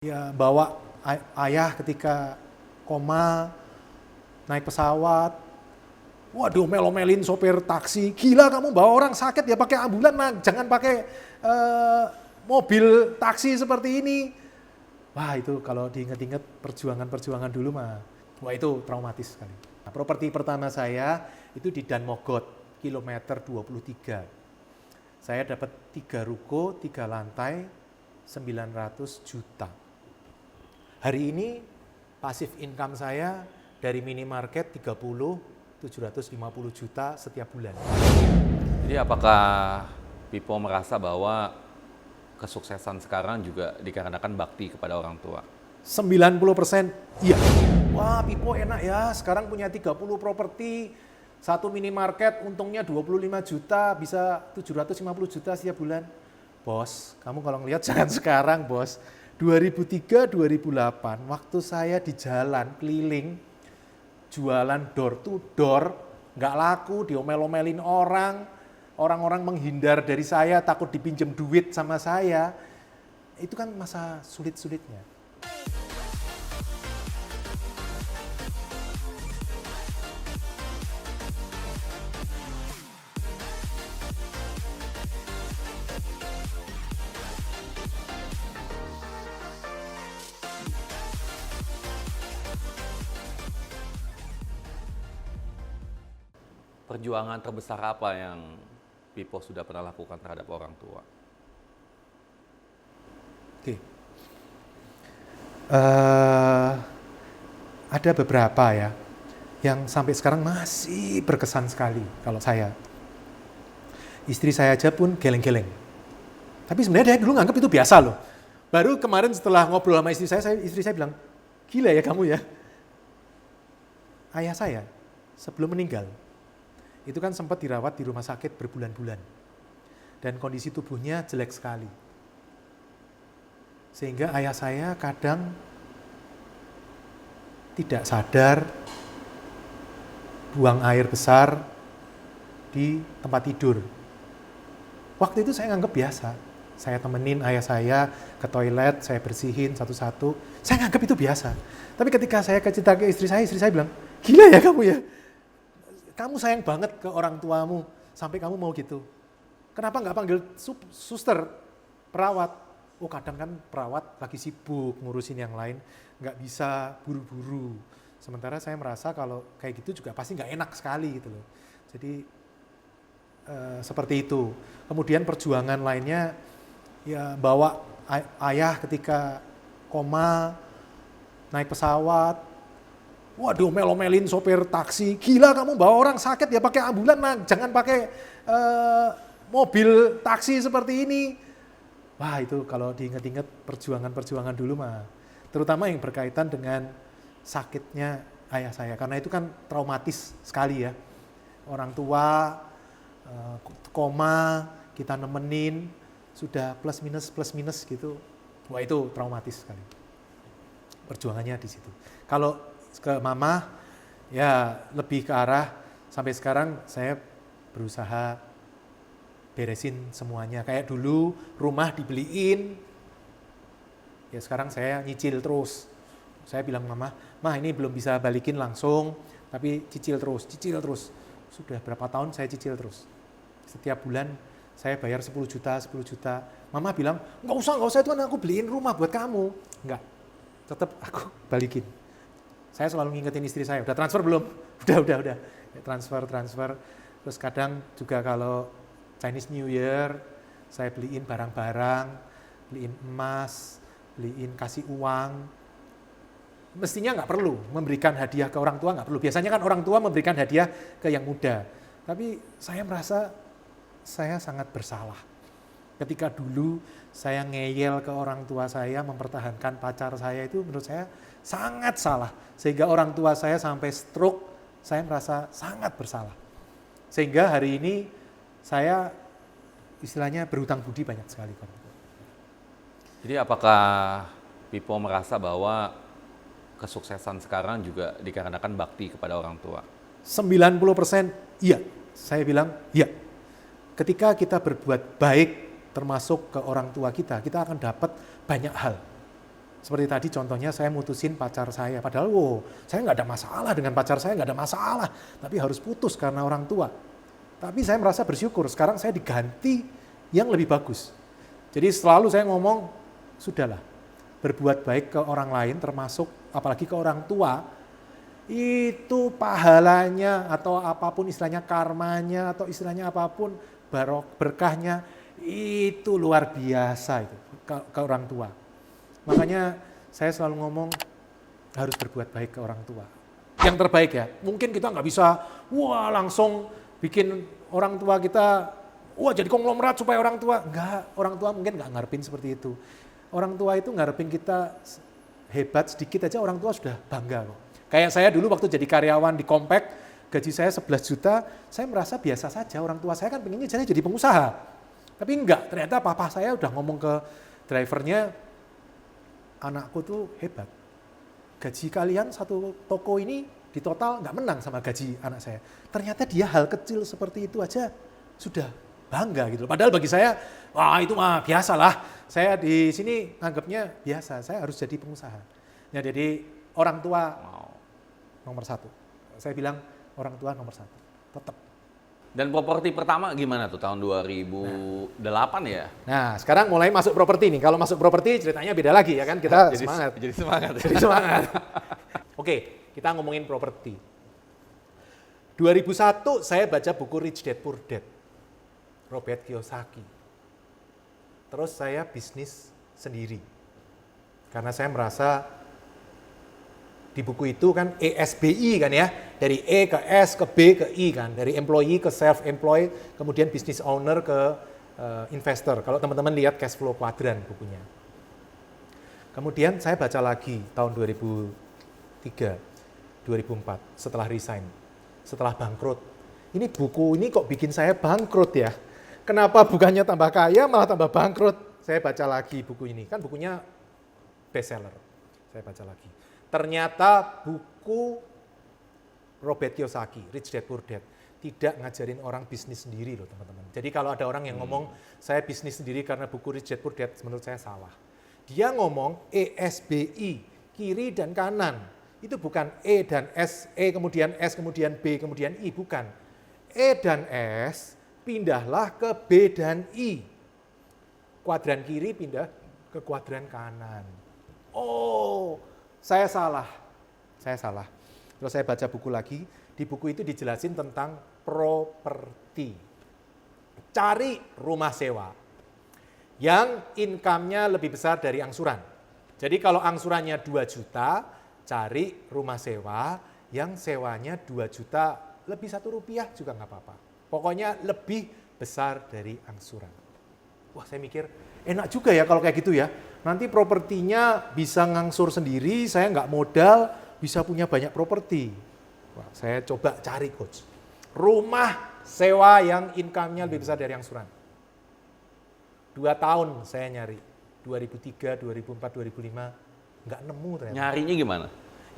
Ya, bawa ayah ketika koma, naik pesawat, wah diomel-omelin sopir taksi, gila kamu bawa orang sakit ya pakai ambulan, nah, jangan pakai mobil taksi seperti ini. Wah itu kalau diinget-inget perjuangan-perjuangan dulu mah, wah itu traumatis sekali. Nah, properti pertama saya itu di Dan Mogot, kilometer 23. Saya dapat 3 ruko, 3 lantai, 900 juta. Hari ini pasif income saya dari minimarket 750 juta setiap bulan. Jadi apakah Pipo merasa bahwa kesuksesan sekarang juga dikarenakan bakti kepada orang tua? 90% iya. Wah Pipo enak ya, sekarang punya 30 properti, satu minimarket untungnya 25 juta, bisa 750 juta setiap bulan. Bos, kamu kalau ngelihat jangan sekarang bos. 2003-2008, waktu saya di jalan keliling, jualan door to door, nggak laku, diomel-omelin orang-orang menghindar dari saya, takut dipinjam duit sama saya. Itu kan masa sulit-sulitnya. Perjuangan terbesar apa yang Pipo sudah pernah lakukan terhadap orang tua? Oke. Ada beberapa ya, yang sampai sekarang masih berkesan sekali kalau saya. Istri saya aja pun geleng-geleng. Tapi sebenarnya dia dulu nganggap itu biasa loh. Baru kemarin setelah ngobrol sama istri saya bilang, gila ya kamu ya. Ayah saya sebelum meninggal, itu kan sempat dirawat di rumah sakit berbulan-bulan. Dan kondisi tubuhnya jelek sekali. Sehingga ayah saya kadang tidak sadar buang air besar di tempat tidur. Waktu itu saya nganggap biasa. Saya temenin ayah saya ke toilet, saya bersihin satu-satu. Saya nganggap itu biasa. Tapi ketika saya cerita ke istri saya bilang, gila ya kamu ya. Kamu sayang banget ke orang tuamu, sampai kamu mau gitu. Kenapa nggak panggil suster, perawat? Oh kadang kan perawat lagi sibuk ngurusin yang lain, nggak bisa buru-buru. Sementara saya merasa kalau kayak gitu juga pasti nggak enak sekali gitu loh. Jadi seperti itu. Kemudian perjuangan lainnya, ya bawa ayah ketika koma, naik pesawat, wah diomel-omelin sopir taksi, gila kamu bawa orang sakit ya pakai ambulan, nah, jangan pakai mobil taksi seperti ini. Wah itu kalau diinget-inget perjuangan-perjuangan dulu mah, terutama yang berkaitan dengan sakitnya ayah saya, karena itu kan traumatis sekali ya. Orang tua koma, kita nemenin, sudah plus minus gitu, wah itu traumatis sekali. Perjuangannya di situ. Kalau ke mama, ya lebih ke arah sampai sekarang saya berusaha beresin semuanya. Kayak dulu rumah dibeliin, ya sekarang saya nyicil terus. Saya bilang mama, mah ini belum bisa balikin langsung, tapi cicil terus. Sudah berapa tahun saya cicil terus. Setiap bulan saya bayar 10 juta. Mama bilang, nggak usah, itu kan aku beliin rumah buat kamu. Enggak, tetap aku balikin. Saya selalu ngingetin istri saya, udah transfer belum? Udah. Transfer. Terus kadang juga kalau Chinese New Year, saya beliin barang-barang, beliin emas, kasih uang. Mestinya nggak perlu memberikan hadiah ke orang tua, nggak perlu. Biasanya kan orang tua memberikan hadiah ke yang muda. Tapi saya merasa saya sangat bersalah. Ketika dulu saya ngeyel ke orang tua saya, mempertahankan pacar saya, itu menurut saya sangat salah. Sehingga orang tua saya sampai stroke, saya merasa sangat bersalah. Sehingga hari ini saya istilahnya berhutang budi banyak sekali. Jadi apakah Pipo merasa bahwa kesuksesan sekarang juga dikarenakan bakti kepada orang tua? 90% iya, saya bilang iya. Ketika kita berbuat baik termasuk ke orang tua kita akan dapat banyak hal. Seperti tadi contohnya saya mutusin pacar saya, padahal saya nggak ada masalah dengan pacar saya, nggak ada masalah, tapi harus putus karena orang tua. Tapi saya merasa bersyukur, sekarang saya diganti yang lebih bagus. Jadi selalu saya ngomong, sudahlah, berbuat baik ke orang lain, termasuk apalagi ke orang tua, itu pahalanya atau apapun istilahnya karmanya atau istilahnya apapun berkahnya itu luar biasa itu ke orang tua. Makanya saya selalu ngomong harus berbuat baik ke orang tua. Yang terbaik ya, mungkin kita nggak bisa langsung bikin orang tua kita jadi konglomerat supaya orang tua. Enggak, orang tua mungkin nggak ngarepin seperti itu. Orang tua itu ngarepin kita hebat sedikit aja orang tua sudah bangga kok. Kayak saya dulu waktu jadi karyawan di Compact, gaji saya 11 juta, saya merasa biasa saja. Orang tua saya kan pengennya saya jadi pengusaha. Tapi enggak, ternyata papa saya udah ngomong ke drivernya, anakku tuh hebat. Gaji kalian satu toko ini di total nggak menang sama gaji anak saya. Ternyata dia hal kecil seperti itu aja sudah bangga gitu. Padahal bagi saya, itu mah biasalah. Saya di sini anggapnya biasa, saya harus jadi pengusaha. Ya jadi orang tua nomor satu. Saya bilang orang tua nomor satu, tetap. Dan properti pertama gimana tuh tahun 2008 ya? Nah sekarang mulai masuk properti nih. Kalau masuk properti ceritanya beda lagi ya kan, kita Jadi semangat. Jadi semangat. Oke, kita ngomongin properti. 2001 saya baca buku Rich Dad Poor Dad, Robert Kiyosaki. Terus saya bisnis sendiri. Karena saya merasa di buku itu kan ESBI kan ya, dari E ke S ke B ke I kan, dari employee ke self-employed, kemudian business owner ke investor. Kalau teman-teman lihat cash flow quadrant bukunya. Kemudian saya baca lagi tahun 2003, 2004 setelah resign, setelah bangkrut. Ini buku ini kok bikin saya bangkrut ya? Kenapa bukannya tambah kaya malah tambah bangkrut? Saya baca lagi buku ini, kan bukunya bestseller. Saya baca lagi. Ternyata buku Robert Kiyosaki, Rich Dad Poor Dad, tidak ngajarin orang bisnis sendiri loh teman-teman. Jadi kalau ada orang yang ngomong, saya bisnis sendiri karena buku Rich Dad Poor Dad, menurut saya salah. Dia ngomong ESBI, kiri dan kanan. Itu bukan E dan S, E kemudian S, kemudian B, kemudian I, bukan. E dan S, pindahlah ke B dan I. Kuadran kiri pindah ke kuadran kanan. Saya salah. Terus saya baca buku lagi, di buku itu dijelasin tentang properti. Cari rumah sewa yang income-nya lebih besar dari angsuran. Jadi kalau angsurannya 2 juta, cari rumah sewa yang sewanya 2 juta, lebih 1 rupiah juga nggak apa-apa. Pokoknya lebih besar dari angsuran. Wah, saya mikir enak juga ya kalau kayak gitu ya. Nanti propertinya bisa ngangsur sendiri, saya nggak modal, bisa punya banyak properti. Wah, saya coba cari coach. Rumah sewa yang income-nya lebih besar dari angsuran. 2 tahun saya nyari. 2003, 2004, 2005, nggak nemu ternyata. Nyarinya gimana?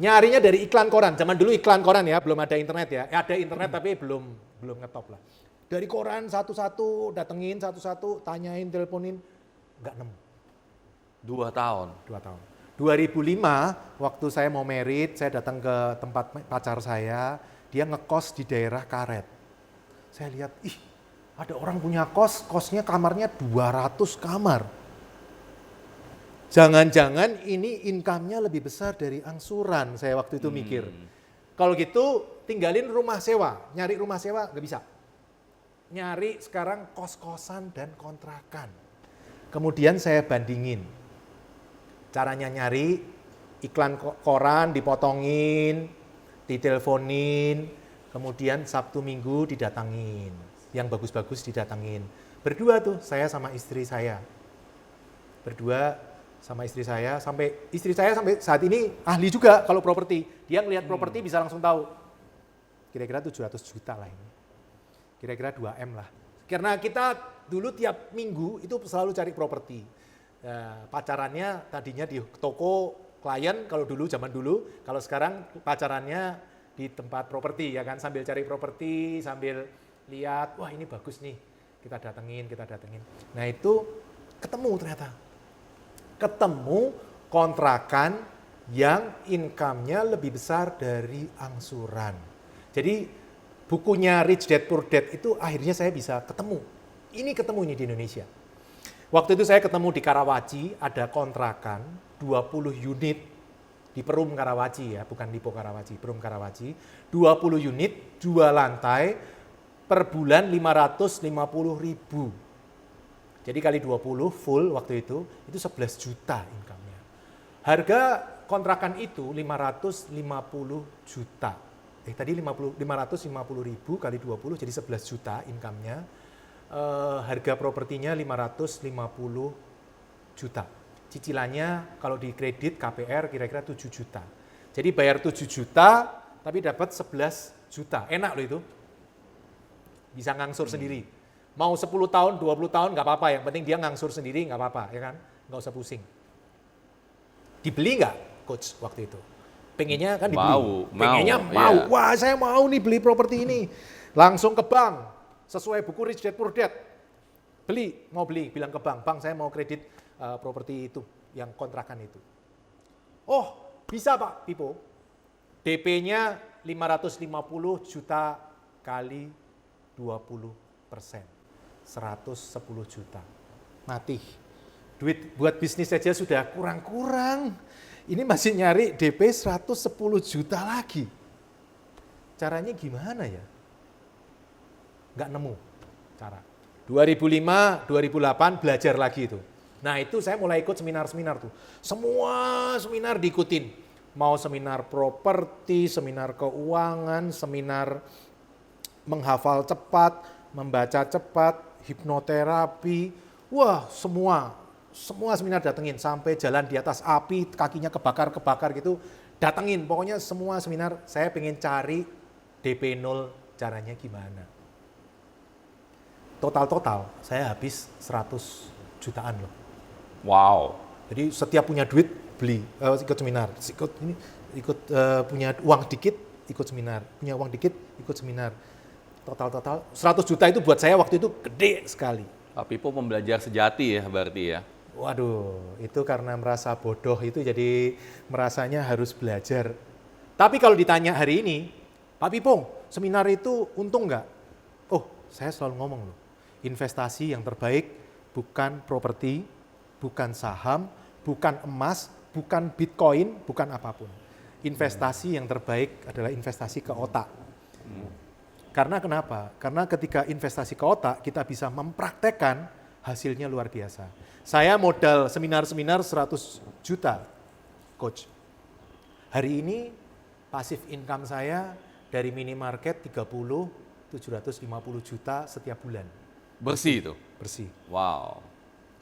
Nyarinya dari iklan koran. Zaman dulu iklan koran ya, belum ada internet ya. Ada internet tapi belum ngetop lah. Dari koran satu-satu, datengin satu-satu, tanyain, teleponin, nggak nemu. 2 tahun. 2 tahun. 2005 waktu saya mau merit, saya datang ke tempat pacar saya, dia ngekos di daerah Karet. Saya lihat, ada orang punya kosnya kamarnya 200 kamar. Jangan-jangan ini income-nya lebih besar dari angsuran, saya waktu itu mikir. Kalau gitu tinggalin rumah sewa, nyari rumah sewa nggak bisa. Nyari sekarang kos-kosan dan kontrakan. Kemudian saya bandingin. Caranya nyari, iklan koran dipotongin, diteleponin, kemudian Sabtu Minggu didatangin. Yang bagus-bagus didatangin. Berdua tuh, saya sama istri saya. Berdua sama istri saya, sampai istri saya sampai saat ini ahli juga kalau properti. Dia ngelihat properti bisa langsung tahu. Kira-kira 700 juta lah ini. Kira-kira 2M lah. Karena kita dulu tiap minggu itu selalu cari properti. Pacarannya tadinya di toko klien kalau dulu, zaman dulu. Kalau sekarang pacarannya di tempat properti ya kan, sambil cari properti, sambil lihat, wah ini bagus nih, kita datengin. Nah itu ketemu ternyata. Ketemu kontrakan yang income-nya lebih besar dari angsuran. Jadi bukunya Rich Dad Poor Dad itu akhirnya saya bisa ketemu. Ini di Indonesia. Waktu itu saya ketemu di Karawaci, ada kontrakan 20 unit di Perum Karawaci ya, bukan Lipo Karawaci, Perum Karawaci. 20 unit, 2 lantai, per bulan 550.000. Jadi kali 20 full waktu itu 11 juta income-nya. Harga kontrakan itu 550 juta. Tadi 550.000 kali 20 jadi 11 juta income-nya. Harga propertinya 550 juta. Cicilannya kalau di kredit KPR kira-kira 7 juta. Jadi bayar 7 juta tapi dapat 11 juta. Enak loh itu. Bisa ngangsur sendiri. Mau 10 tahun, 20 tahun nggak apa-apa. Yang penting dia ngangsur sendiri nggak apa-apa, ya kan? Nggak usah pusing. Dibeli nggak, Coach, waktu itu? Pengennya kan dibeli. Pengennya mau. Yeah. Wah, saya mau nih beli properti ini. Langsung ke bank. Sesuai buku Rich Dad Poor Dad. Mau beli, bilang ke bank. Bank, saya mau kredit properti itu, yang kontrakan itu. Oh, bisa Pak Pipo. DP-nya 550 juta kali 20%. 110 juta. Mati. Duit buat bisnis saja sudah kurang-kurang. Ini masih nyari DP 110 juta lagi. Caranya gimana ya? Nggak nemu cara. 2005, 2008 belajar lagi itu. Nah itu saya mulai ikut seminar-seminar tuh. Semua seminar diikutin. Mau seminar properti, seminar keuangan, seminar menghafal cepat, membaca cepat, hipnoterapi. Wah semua seminar datengin. Sampai jalan di atas api, kakinya kebakar gitu. Datengin, pokoknya semua seminar saya pengen cari DP 0 caranya gimana. Total saya habis 100 jutaan loh. Wow. Jadi setiap punya duit beli, ikut seminar, punya uang dikit ikut seminar, punya uang dikit ikut seminar. Total 100 juta itu buat saya waktu itu gede sekali. Pak Pipo pembelajar sejati ya berarti ya. Waduh, itu karena merasa bodoh itu jadi merasanya harus belajar. Tapi kalau ditanya hari ini, Pak Pipo, seminar itu untung nggak? Oh, saya selalu ngomong loh. Investasi yang terbaik bukan properti, bukan saham, bukan emas, bukan bitcoin, bukan apapun. Investasi yang terbaik adalah investasi ke otak. Karena kenapa? Karena ketika investasi ke otak, kita bisa mempraktekkan hasilnya luar biasa. Saya modal seminar-seminar 100 juta, Coach. Hari ini pasif income saya dari minimarket 750 juta setiap bulan. Bersih itu? Bersih. Wow.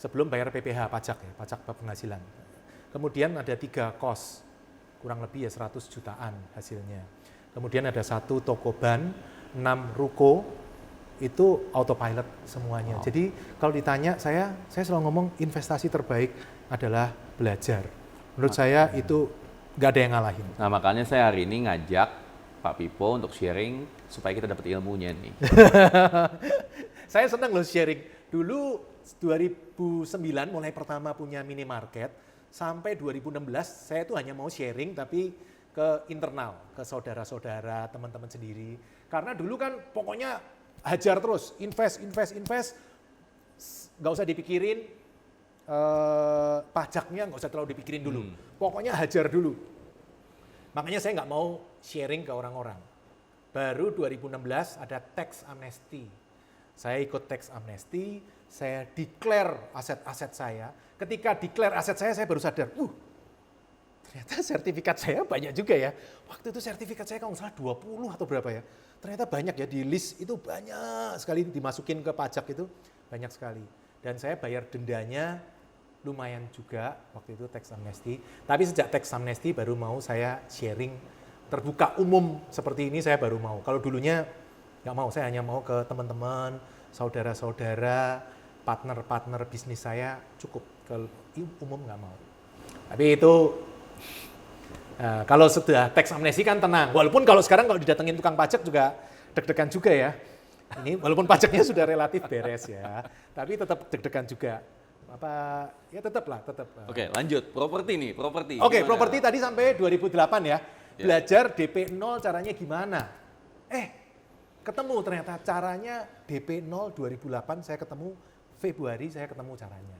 Sebelum bayar PPh pajak ya, pajak penghasilan. Kemudian ada 3 kos, kurang lebih ya 100 jutaan hasilnya. Kemudian ada 1 toko ban, 6 ruko, itu autopilot semuanya. Wow. Jadi kalau ditanya saya selalu ngomong investasi terbaik adalah belajar. Menurut saya itu nggak ada yang ngalahin. Nah makanya saya hari ini ngajak Pak Pipo untuk sharing supaya kita dapat ilmunya nih. Saya senang loh sharing. Dulu 2009 mulai pertama punya minimarket, sampai 2016 saya tuh hanya mau sharing tapi ke internal, ke saudara-saudara, teman-teman sendiri. Karena dulu kan pokoknya hajar terus, invest, nggak usah dipikirin, pajaknya nggak usah terlalu dipikirin dulu. Pokoknya hajar dulu. Makanya saya nggak mau sharing ke orang-orang. Baru 2016 ada tax amnesty. Saya ikut tax amnesty, saya declare aset-aset saya. Ketika declare aset saya baru sadar, ternyata sertifikat saya banyak juga ya. Waktu itu sertifikat saya kalau nggak salah 20 atau berapa ya. Ternyata banyak ya, di list itu banyak sekali dimasukin ke pajak itu, banyak sekali. Dan saya bayar dendanya lumayan juga waktu itu tax amnesty. Tapi sejak tax amnesty baru mau saya sharing terbuka umum seperti ini, saya baru mau. Kalau dulunya nggak mau, saya hanya mau ke teman-teman, saudara-saudara, partner-partner bisnis saya cukup, ke umum nggak mau. Tapi itu kalau sudah tax amnesty kan tenang. Walaupun kalau sekarang kalau didatengin tukang pajak juga deg-degan juga ya. Ini walaupun pajaknya sudah relatif beres ya, tapi tetap deg-degan juga. apa ya tetap. Oke, lanjut. Properti nih, properti. Oke, Gimana? properti tadi sampai 2008 ya. Belajar DP 0 caranya gimana? Ketemu ternyata caranya DP 0 2008 saya ketemu, Februari saya ketemu caranya.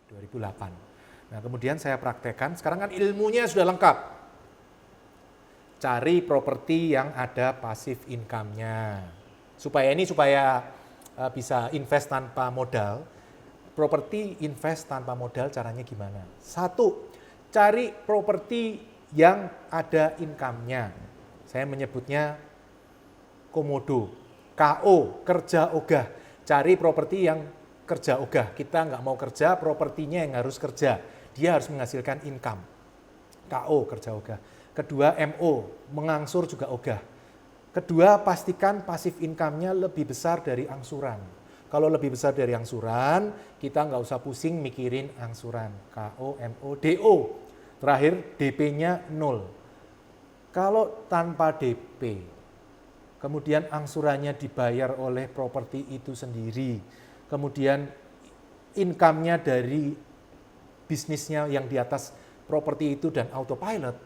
2008. Nah, kemudian saya praktekkan, sekarang kan ilmunya sudah lengkap. Cari properti yang ada passive income-nya. Supaya bisa invest tanpa modal. Properti invest tanpa modal caranya gimana? 1, cari properti yang ada income-nya. Saya menyebutnya komodo, KO, kerja ogah. Cari properti yang kerja ogah. Kita nggak mau kerja, propertinya yang harus kerja. Dia harus menghasilkan income. KO, kerja ogah. Kedua, MO, mengangsur juga ogah. Kedua, pastikan passive income-nya lebih besar dari angsuran. Kalau lebih besar dari angsuran, kita nggak usah pusing mikirin angsuran. KO, MO, DO. Terakhir, DP-nya 0. Kalau tanpa DP, kemudian angsurannya dibayar oleh properti itu sendiri, kemudian income-nya dari bisnisnya yang di atas properti itu dan autopilot,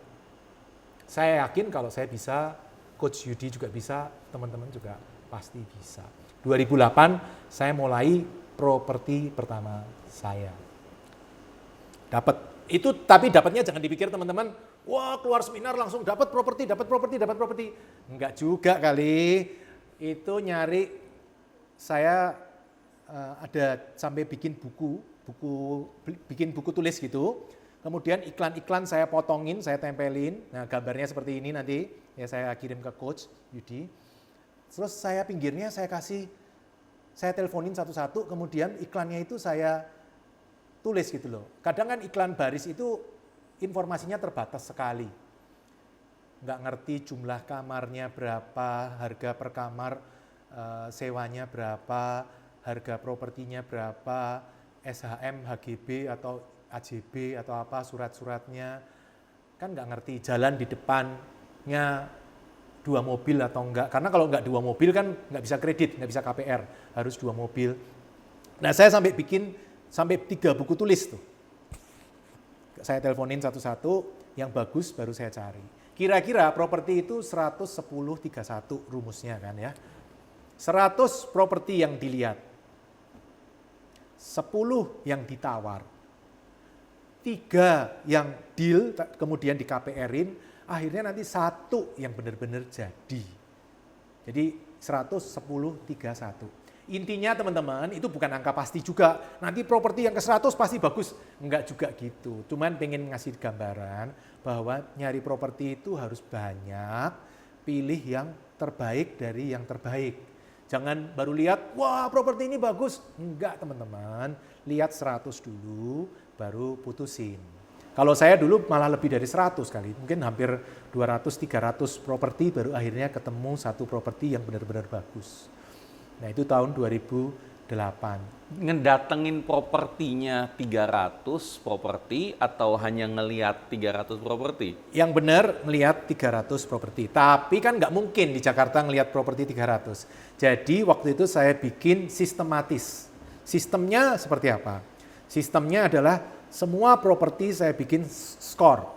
saya yakin kalau saya bisa, Coach Yudi juga bisa, teman-teman juga pasti bisa. 2008 saya mulai properti pertama saya. Dapat. Itu tapi dapatnya jangan dipikir teman-teman, wah keluar seminar langsung dapat properti. Enggak juga kali. Itu nyari, saya ada sampai bikin buku tulis gitu. Kemudian iklan-iklan saya potongin, saya tempelin. Nah, gambarnya seperti ini nanti ya saya kirim ke Coach Yudi. Terus saya pinggirnya saya teleponin satu-satu, kemudian iklannya itu saya tulis gitu loh. Kadang kan iklan baris itu informasinya terbatas sekali. Nggak ngerti jumlah kamarnya berapa, harga per kamar sewanya berapa, harga propertinya berapa, SHM, HGB atau AJB atau apa surat-suratnya. Kan nggak ngerti jalan di depannya 2 mobil atau enggak. Karena kalau enggak 2 mobil kan nggak bisa kredit, nggak bisa KPR, harus 2 mobil. Nah, saya sampai 3 buku tulis tuh. Saya teleponin satu-satu, yang bagus baru saya cari. Kira-kira properti itu 110-31 rumusnya kan ya. 100 properti yang dilihat. 10 yang ditawar. 3 yang deal kemudian di KPR-in, akhirnya nanti 1 yang benar-benar jadi. Jadi 110-31. Intinya teman-teman itu bukan angka pasti juga. Nanti properti yang ke 100 pasti bagus. Enggak juga gitu. Cuman pengen ngasih gambaran bahwa nyari properti itu harus banyak. Pilih yang terbaik dari yang terbaik. Jangan baru lihat, wah properti ini bagus. Enggak teman-teman. Lihat 100 dulu baru putusin. Kalau saya dulu malah lebih dari 100 kali. Mungkin hampir 200-300 properti baru akhirnya ketemu satu properti yang benar-benar bagus. Nah itu tahun 2008. Ngedatengin propertinya 300 properti atau hanya ngelihat 300 properti? Yang benar ngelihat 300 properti. Tapi kan nggak mungkin di Jakarta ngelihat properti 300. Jadi waktu itu saya bikin sistematis. Sistemnya seperti apa? Sistemnya adalah semua properti saya bikin skor.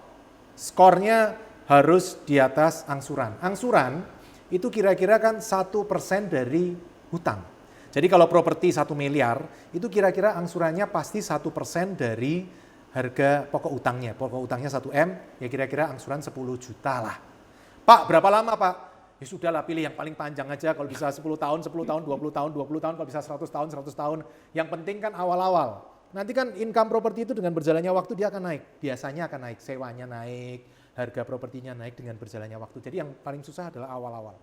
Skornya harus di atas angsuran. Angsuran itu kira-kira kan 1% dari hutang. Jadi kalau properti 1 miliar, itu kira-kira angsurannya pasti 1% dari harga pokok utangnya. Pokok utangnya 1 M, ya kira-kira angsuran 10 juta lah. Pak, berapa lama Pak? Ya sudahlah pilih yang paling panjang aja, kalau bisa 10 tahun, 10 tahun, 20 tahun, 20 tahun, kalau bisa 100 tahun, 100 tahun. Yang penting kan awal-awal. Nanti kan income properti itu dengan berjalannya waktu dia akan naik. Biasanya akan naik, sewanya naik, harga propertinya naik dengan berjalannya waktu. Jadi yang paling susah adalah awal-awal.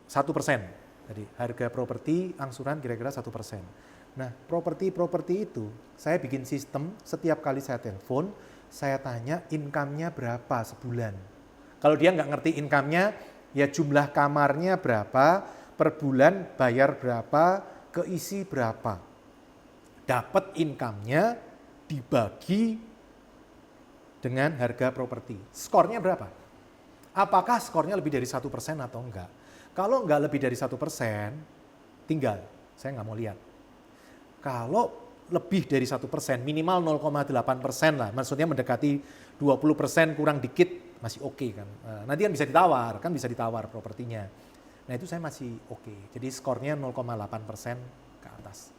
1%. Jadi harga properti angsuran kira-kira 1%. Nah properti itu saya bikin sistem setiap kali saya telepon, saya tanya income-nya berapa sebulan. Kalau dia nggak ngerti income-nya, ya jumlah kamarnya berapa, per bulan bayar berapa, keisi berapa. Dapat income-nya dibagi dengan harga properti. Skornya berapa? Apakah skornya lebih dari 1% atau enggak? Kalau enggak lebih dari 1%, tinggal. Saya nggak mau lihat. Kalau lebih dari 1%, minimal 0,8% lah. Maksudnya mendekati 20% kurang dikit masih oke kan. Nanti kan bisa ditawar propertinya. Nah itu saya masih oke. Jadi skornya 0,8% ke atas.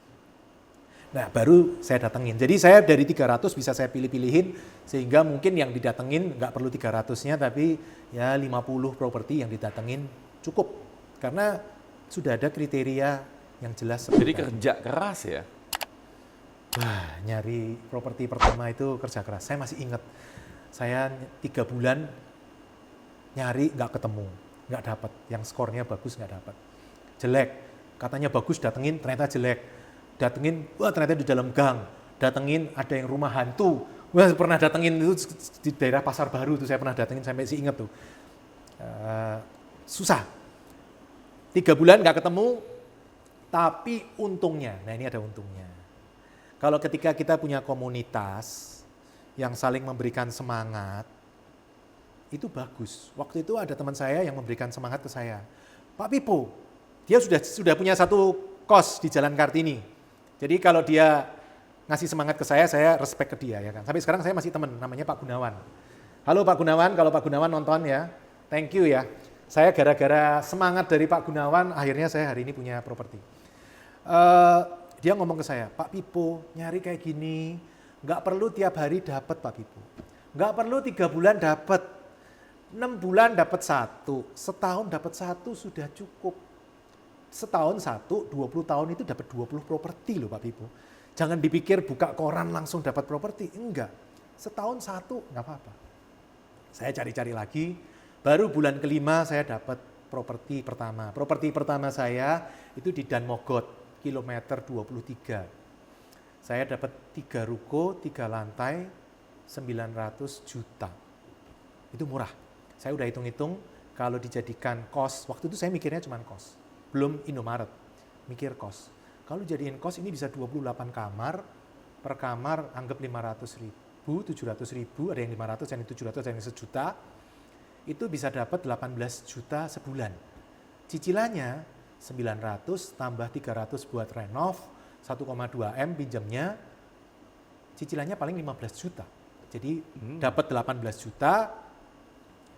Nah baru saya datengin. Jadi saya dari 300 bisa saya pilih-pilihin sehingga mungkin yang didatengin nggak perlu 300-nya tapi ya 50 properti yang didatengin cukup. Karena sudah ada kriteria yang jelas. Jadi kerja keras ya? Wah, nyari properti pertama itu kerja keras. Saya masih ingat, saya 3 bulan nyari nggak ketemu, nggak dapat. Yang skornya bagus nggak dapat. Jelek, katanya bagus datengin ternyata jelek. Datengin, wah ternyata di dalam gang. Datengin ada yang rumah hantu. Wah pernah datengin itu di daerah Pasar Baru tuh saya pernah datengin sampai sih ingat tuh. Susah. 3 bulan nggak ketemu, tapi untungnya, nah ini ada untungnya. Kalau ketika kita punya komunitas yang saling memberikan semangat, itu bagus. Waktu itu ada teman saya yang memberikan semangat ke saya. Pak Pipo, dia sudah punya satu kos di Jalan Kartini. Jadi kalau dia ngasih semangat ke saya respect ke dia ya kan. Sampai sekarang saya masih teman, namanya Pak Gunawan. Halo Pak Gunawan, kalau Pak Gunawan nonton ya, thank you ya. Saya gara-gara semangat dari Pak Gunawan, akhirnya saya hari ini punya properti. Dia ngomong ke saya, Pak Pipo nyari kayak gini, nggak perlu tiap hari dapat Pak Pipo. Nggak perlu 3 bulan dapat, 6 bulan dapat 1, setahun dapat 1 sudah cukup. Setahun 1, 20 tahun itu dapat 20 properti loh Pak Pipo. Jangan dipikir buka koran langsung dapat properti, enggak. Setahun 1 nggak apa-apa. Saya cari-cari lagi, baru bulan kelima saya dapat properti pertama. Properti pertama saya itu di Dan Mogot, kilometer 23. Saya dapat 3 ruko, 3 lantai, 900 juta. Itu murah. Saya udah hitung-hitung, kalau dijadikan kos, waktu itu saya mikirnya cuma kos. Belum Indomaret, mikir kos. Kalau jadiin kos ini bisa 28 kamar, per kamar anggap 500.000, 700.000, ada yang 500, yang 700, ada yang 1 juta. Itu bisa dapat 18 juta sebulan. Cicilannya 900 tambah 300 buat renov, 1,2 M pinjamnya, cicilannya paling 15 juta. Jadi dapat 18 juta,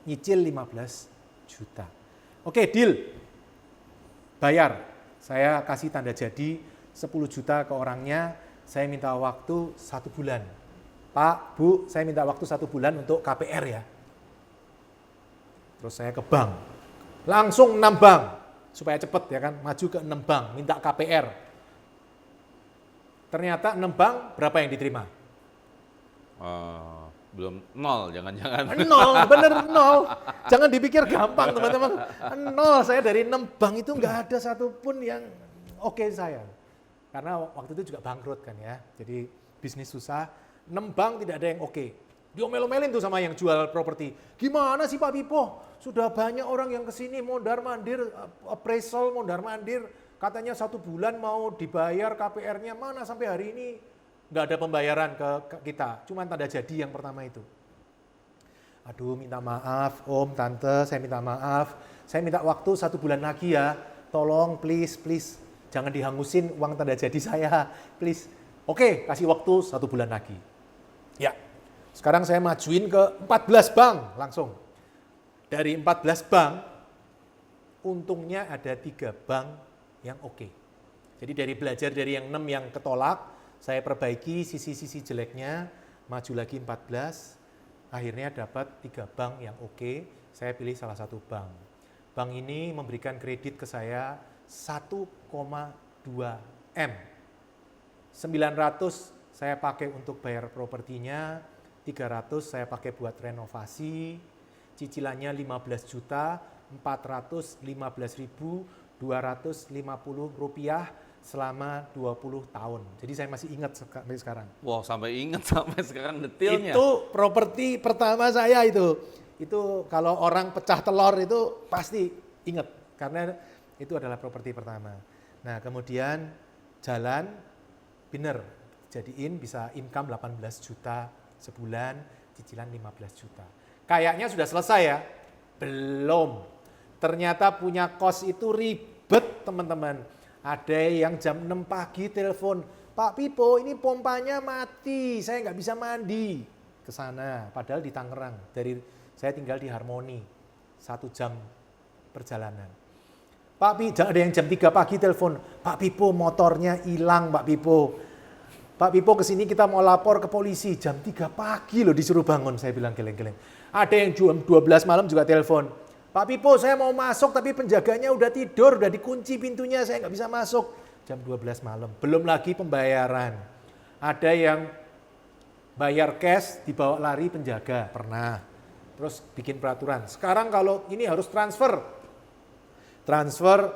nyicil 15 juta. Oke, deal. Bayar, saya kasih tanda jadi 10 juta ke orangnya, saya minta waktu 1 bulan. Pak, Bu, saya minta waktu 1 bulan untuk KPR ya. Terus saya ke bank, langsung 6 bank, supaya cepet ya kan, maju ke 6 bank, minta KPR. Ternyata 6 bank, berapa yang diterima? Belum 0, jangan-jangan. 0, bener 0. Jangan dipikir gampang teman-teman. 0, saya dari 6 bank itu nggak ada satupun yang oke saya. Karena waktu itu juga bangkrut kan ya, jadi bisnis susah. 6 bank tidak ada yang oke. Diomel-omelin tuh sama yang jual properti. Gimana sih Pak Pipo? Sudah banyak orang yang kesini mondar-mandir, appraisal mondar-mandir. Katanya 1 bulan mau dibayar KPR-nya, mana sampai hari ini nggak ada pembayaran ke kita, cuma tanda jadi yang pertama itu. Aduh minta maaf Om, Tante, saya minta maaf. Saya minta waktu 1 bulan lagi ya, tolong please, jangan dihangusin uang tanda jadi saya, please. Oke, kasih waktu 1 bulan lagi. Ya, sekarang saya majuin ke 14 bank langsung. Dari 14 bank, untungnya ada 3 bank yang oke. Jadi dari belajar dari yang 6 yang ketolak, saya perbaiki sisi-sisi jeleknya, maju lagi 14, akhirnya dapat 3 bank yang oke, saya pilih salah satu bank. Bank ini memberikan kredit ke saya 1,2 M. 900 saya pakai untuk bayar propertinya, 300 saya pakai buat renovasi, cicilannya 15 juta, 415.250 rupiah, selama 20 tahun. Jadi saya masih ingat sampai sekarang. Wow, sampai ingat sampai sekarang detailnya. Itu properti pertama saya itu. Itu kalau orang pecah telur itu pasti ingat. Karena itu adalah properti pertama. Nah kemudian jalan, bener. Jadiin bisa income 18 juta sebulan, cicilan 15 juta. Kayaknya sudah selesai ya? Belum. Ternyata punya kos itu ribet teman-teman. Ada yang jam 6 pagi telepon, Pak Pipo, ini pompanya mati, saya nggak bisa mandi. Ke sana, padahal di Tangerang. Saya tinggal di Harmoni, 1 jam perjalanan. Pak Pipo, ada yang jam 3 pagi telepon, Pak Pipo motornya hilang Pak Pipo. Pak Pipo kesini kita mau lapor ke polisi, jam 3 pagi loh disuruh bangun, saya bilang geleng-geleng. Ada yang jam 12 malam juga telepon, Pak Pipo saya mau masuk tapi penjaganya udah tidur, udah dikunci pintunya, saya nggak bisa masuk. Jam 12 malam, belum lagi pembayaran. Ada yang bayar cash, dibawa lari penjaga, pernah. Terus bikin peraturan, sekarang kalau ini harus transfer. Transfer,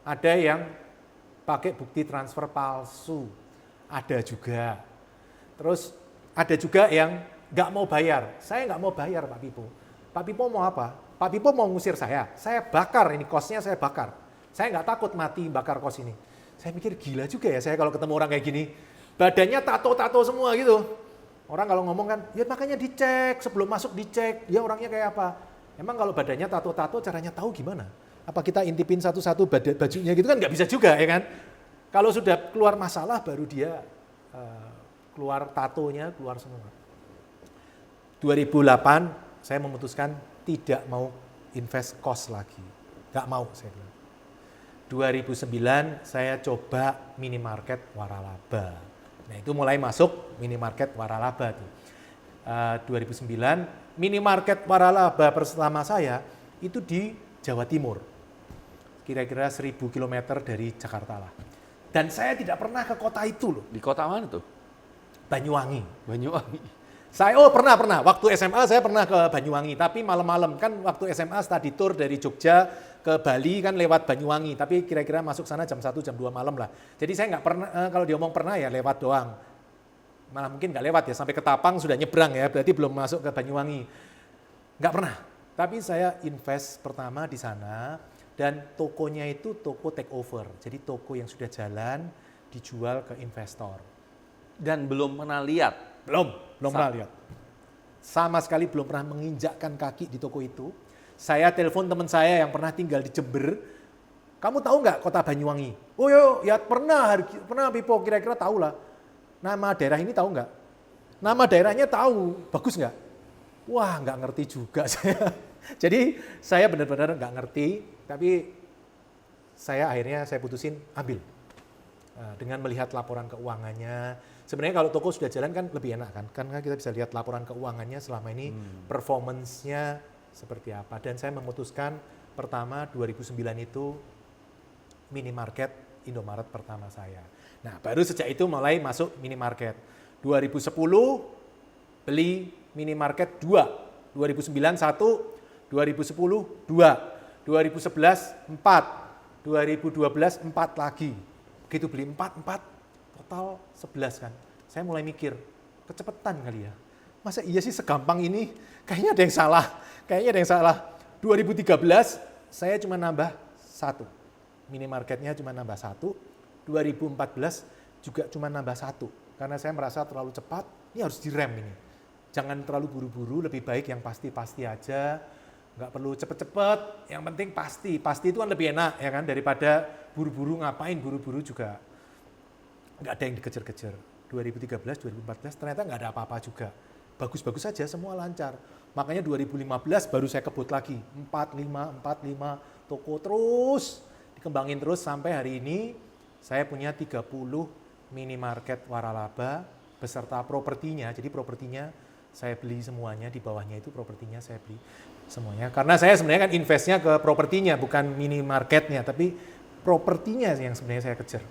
ada yang pakai bukti transfer palsu. Ada juga. Terus ada juga yang nggak mau bayar. Saya nggak mau bayar Pak Pipo. Pak Pipo mau apa? Pak Pipo mau ngusir saya bakar ini kosnya, saya bakar. Saya nggak takut mati bakar kos ini. Saya mikir gila juga ya saya kalau ketemu orang kayak gini. Badannya tato-tato semua gitu. Orang kalau ngomong kan, ya makanya dicek, sebelum masuk dicek, dia orangnya kayak apa. Emang kalau badannya tato-tato caranya tahu gimana? Apa kita intipin satu-satu bajunya gitu kan nggak bisa juga ya kan. Kalau sudah keluar masalah baru dia keluar tatonya, keluar semua. 2008 saya memutuskan tidak mau invest cost lagi. Nggak mau saya bilang. 2009 saya coba minimarket waralaba. Nah itu mulai masuk minimarket waralaba tuh. 2009 minimarket waralaba pertama saya itu di Jawa Timur. Kira-kira 1000 km dari Jakarta lah. Dan saya tidak pernah ke kota itu loh. Di kota mana tuh? Banyuwangi. Banyuwangi. Saya pernah. Waktu SMA saya pernah ke Banyuwangi, tapi malam-malam kan waktu SMA study tour dari Jogja ke Bali kan lewat Banyuwangi, tapi kira-kira masuk sana jam 1 jam 2 malam lah. Jadi saya nggak pernah, kalau diomong pernah ya lewat doang. Malah mungkin nggak lewat ya, sampai ke Tapang sudah nyebrang ya, berarti belum masuk ke Banyuwangi. Nggak pernah. Tapi saya invest pertama di sana dan tokonya itu toko take over. Jadi toko yang sudah jalan dijual ke investor. Dan belum pernah lihat? Belum pernah lihat. Sama sekali belum pernah menginjakkan kaki di toko itu. Saya telepon teman saya yang pernah tinggal di Jember. Kamu tahu nggak kota Banyuwangi? Oh ya pernah Pipo, kira-kira tahu lah. Nama daerah ini tahu nggak? Nama daerahnya tahu, bagus nggak? Wah nggak ngerti juga saya. Jadi saya benar-benar nggak ngerti, tapi akhirnya saya putusin ambil. Dengan melihat laporan keuangannya, sebenarnya kalau toko sudah jalan kan lebih enak kan, karena kita bisa lihat laporan keuangannya selama ini, performance-nya seperti apa. Dan saya memutuskan pertama 2009 itu minimarket Indomaret pertama saya. Nah baru sejak itu mulai masuk minimarket. 2010 beli minimarket 2, 2009 1, 2010 2, 2011 4, 2012 4 lagi. Begitu beli 4, total 11 kan. Saya mulai mikir, kecepatan kali ya. Masa iya sih segampang ini? Kayaknya ada yang salah. 2013 saya cuma nambah 1. Minimarketnya cuma nambah 1. 2014 juga cuma nambah 1. Karena saya merasa terlalu cepat, ini harus direm ini. Jangan terlalu buru-buru, lebih baik yang pasti-pasti aja. Nggak perlu cepet-cepet, yang penting pasti. Pasti itu kan lebih enak ya kan, daripada buru-buru, ngapain buru-buru juga. Nggak ada yang dikejar-kejar. 2013, 2014 ternyata nggak ada apa-apa juga. Bagus-bagus saja, semua lancar. Makanya 2015 baru saya kebut lagi. 45, toko terus, dikembangin terus sampai hari ini saya punya 30 minimarket waralaba beserta propertinya. Jadi propertinya saya beli semuanya, di bawahnya itu propertinya saya beli semuanya. Karena saya sebenarnya kan investnya ke propertinya, bukan minimarketnya, tapi propertinya yang sebenarnya saya kejar.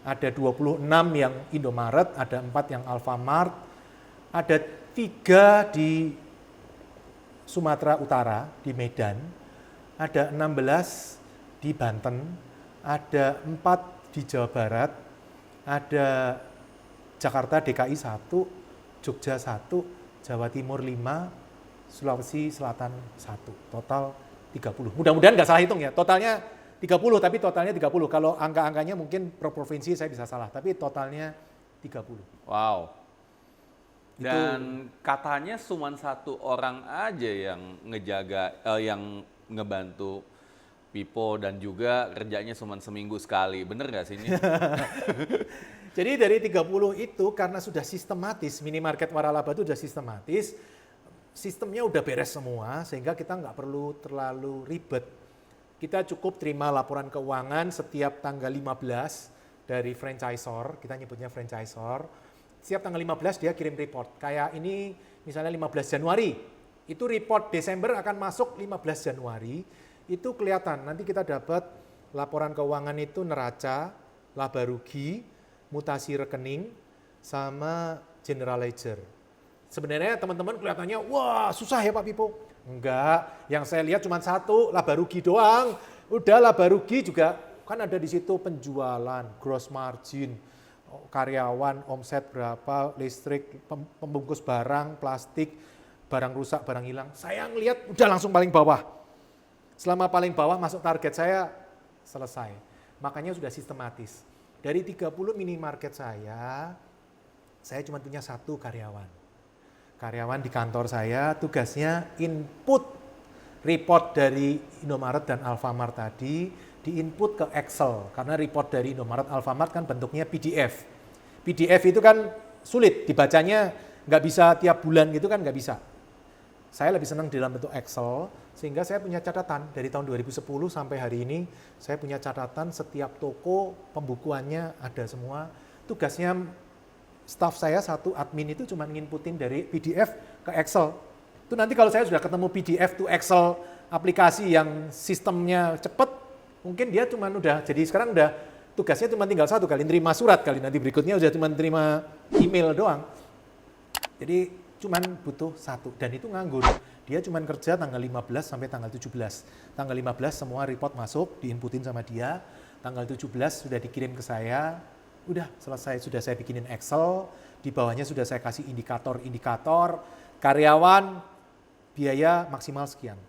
Ada 26 yang Indomaret, ada 4 yang Alfamart, ada 3 di Sumatera Utara, di Medan, ada 16 di Banten, ada 4 di Jawa Barat, ada Jakarta DKI 1, Jogja 1, Jawa Timur 5, Sulawesi Selatan 1, total 30. Mudah-mudahan nggak salah hitung ya, totalnya 30, tapi totalnya 30. Kalau angka-angkanya mungkin per provinsi saya bisa salah, tapi totalnya 30. Wow. Dan katanya cuma 1 orang aja yang ngejaga, yang ngebantu Pipo dan juga kerjanya cuma seminggu sekali. Bener nggak sih ini? Jadi dari 30 itu karena sudah sistematis, minimarket waralaba itu sudah sistematis, sistemnya udah beres semua sehingga kita nggak perlu terlalu ribet. Kita cukup terima laporan keuangan setiap tanggal 15 dari franchisor, kita nyebutnya franchisor. Setiap tanggal 15 dia kirim report. Kayak ini misalnya 15 Januari, itu report Desember akan masuk 15 Januari. Itu kelihatan, nanti kita dapat laporan keuangan itu neraca, laba rugi, mutasi rekening, sama general ledger. Sebenarnya teman-teman kelihatannya, wah susah ya Pak Pipo. Enggak, yang saya lihat cuma satu, laba rugi doang. Udah laba rugi juga, kan ada di situ penjualan, gross margin, karyawan, omset berapa, listrik, pembungkus barang, plastik, barang rusak, barang hilang. Saya ngelihat udah langsung paling bawah. Selama paling bawah masuk target saya, selesai. Makanya sudah sistematis. Dari 30 minimarket saya cuma punya satu karyawan. Karyawan di kantor saya tugasnya input report dari Indomaret dan Alfamart tadi, diinput ke Excel. Karena report dari Indomaret Alfamart kan bentuknya PDF. PDF itu kan sulit dibacanya, nggak bisa tiap bulan gitu kan nggak bisa. Saya lebih senang dalam bentuk Excel, sehingga saya punya catatan dari tahun 2010 sampai hari ini, saya punya catatan setiap toko pembukuannya ada semua. Tugasnya staff saya satu admin itu cuma nginputin dari PDF ke Excel. Itu nanti kalau saya sudah ketemu PDF to Excel aplikasi yang sistemnya cepat, mungkin dia cuma udah, jadi sekarang udah tugasnya cuma tinggal satu kali, nerima surat kali, nanti berikutnya udah cuma terima email doang. Jadi cuman butuh satu, dan itu nganggur. Dia cuman kerja tanggal 15 sampai tanggal 17. Tanggal 15 semua report masuk, diinputin sama dia. Tanggal 17 sudah dikirim ke saya, udah selesai, sudah saya bikinin Excel, di bawahnya sudah saya kasih indikator-indikator, karyawan, biaya maksimal sekian,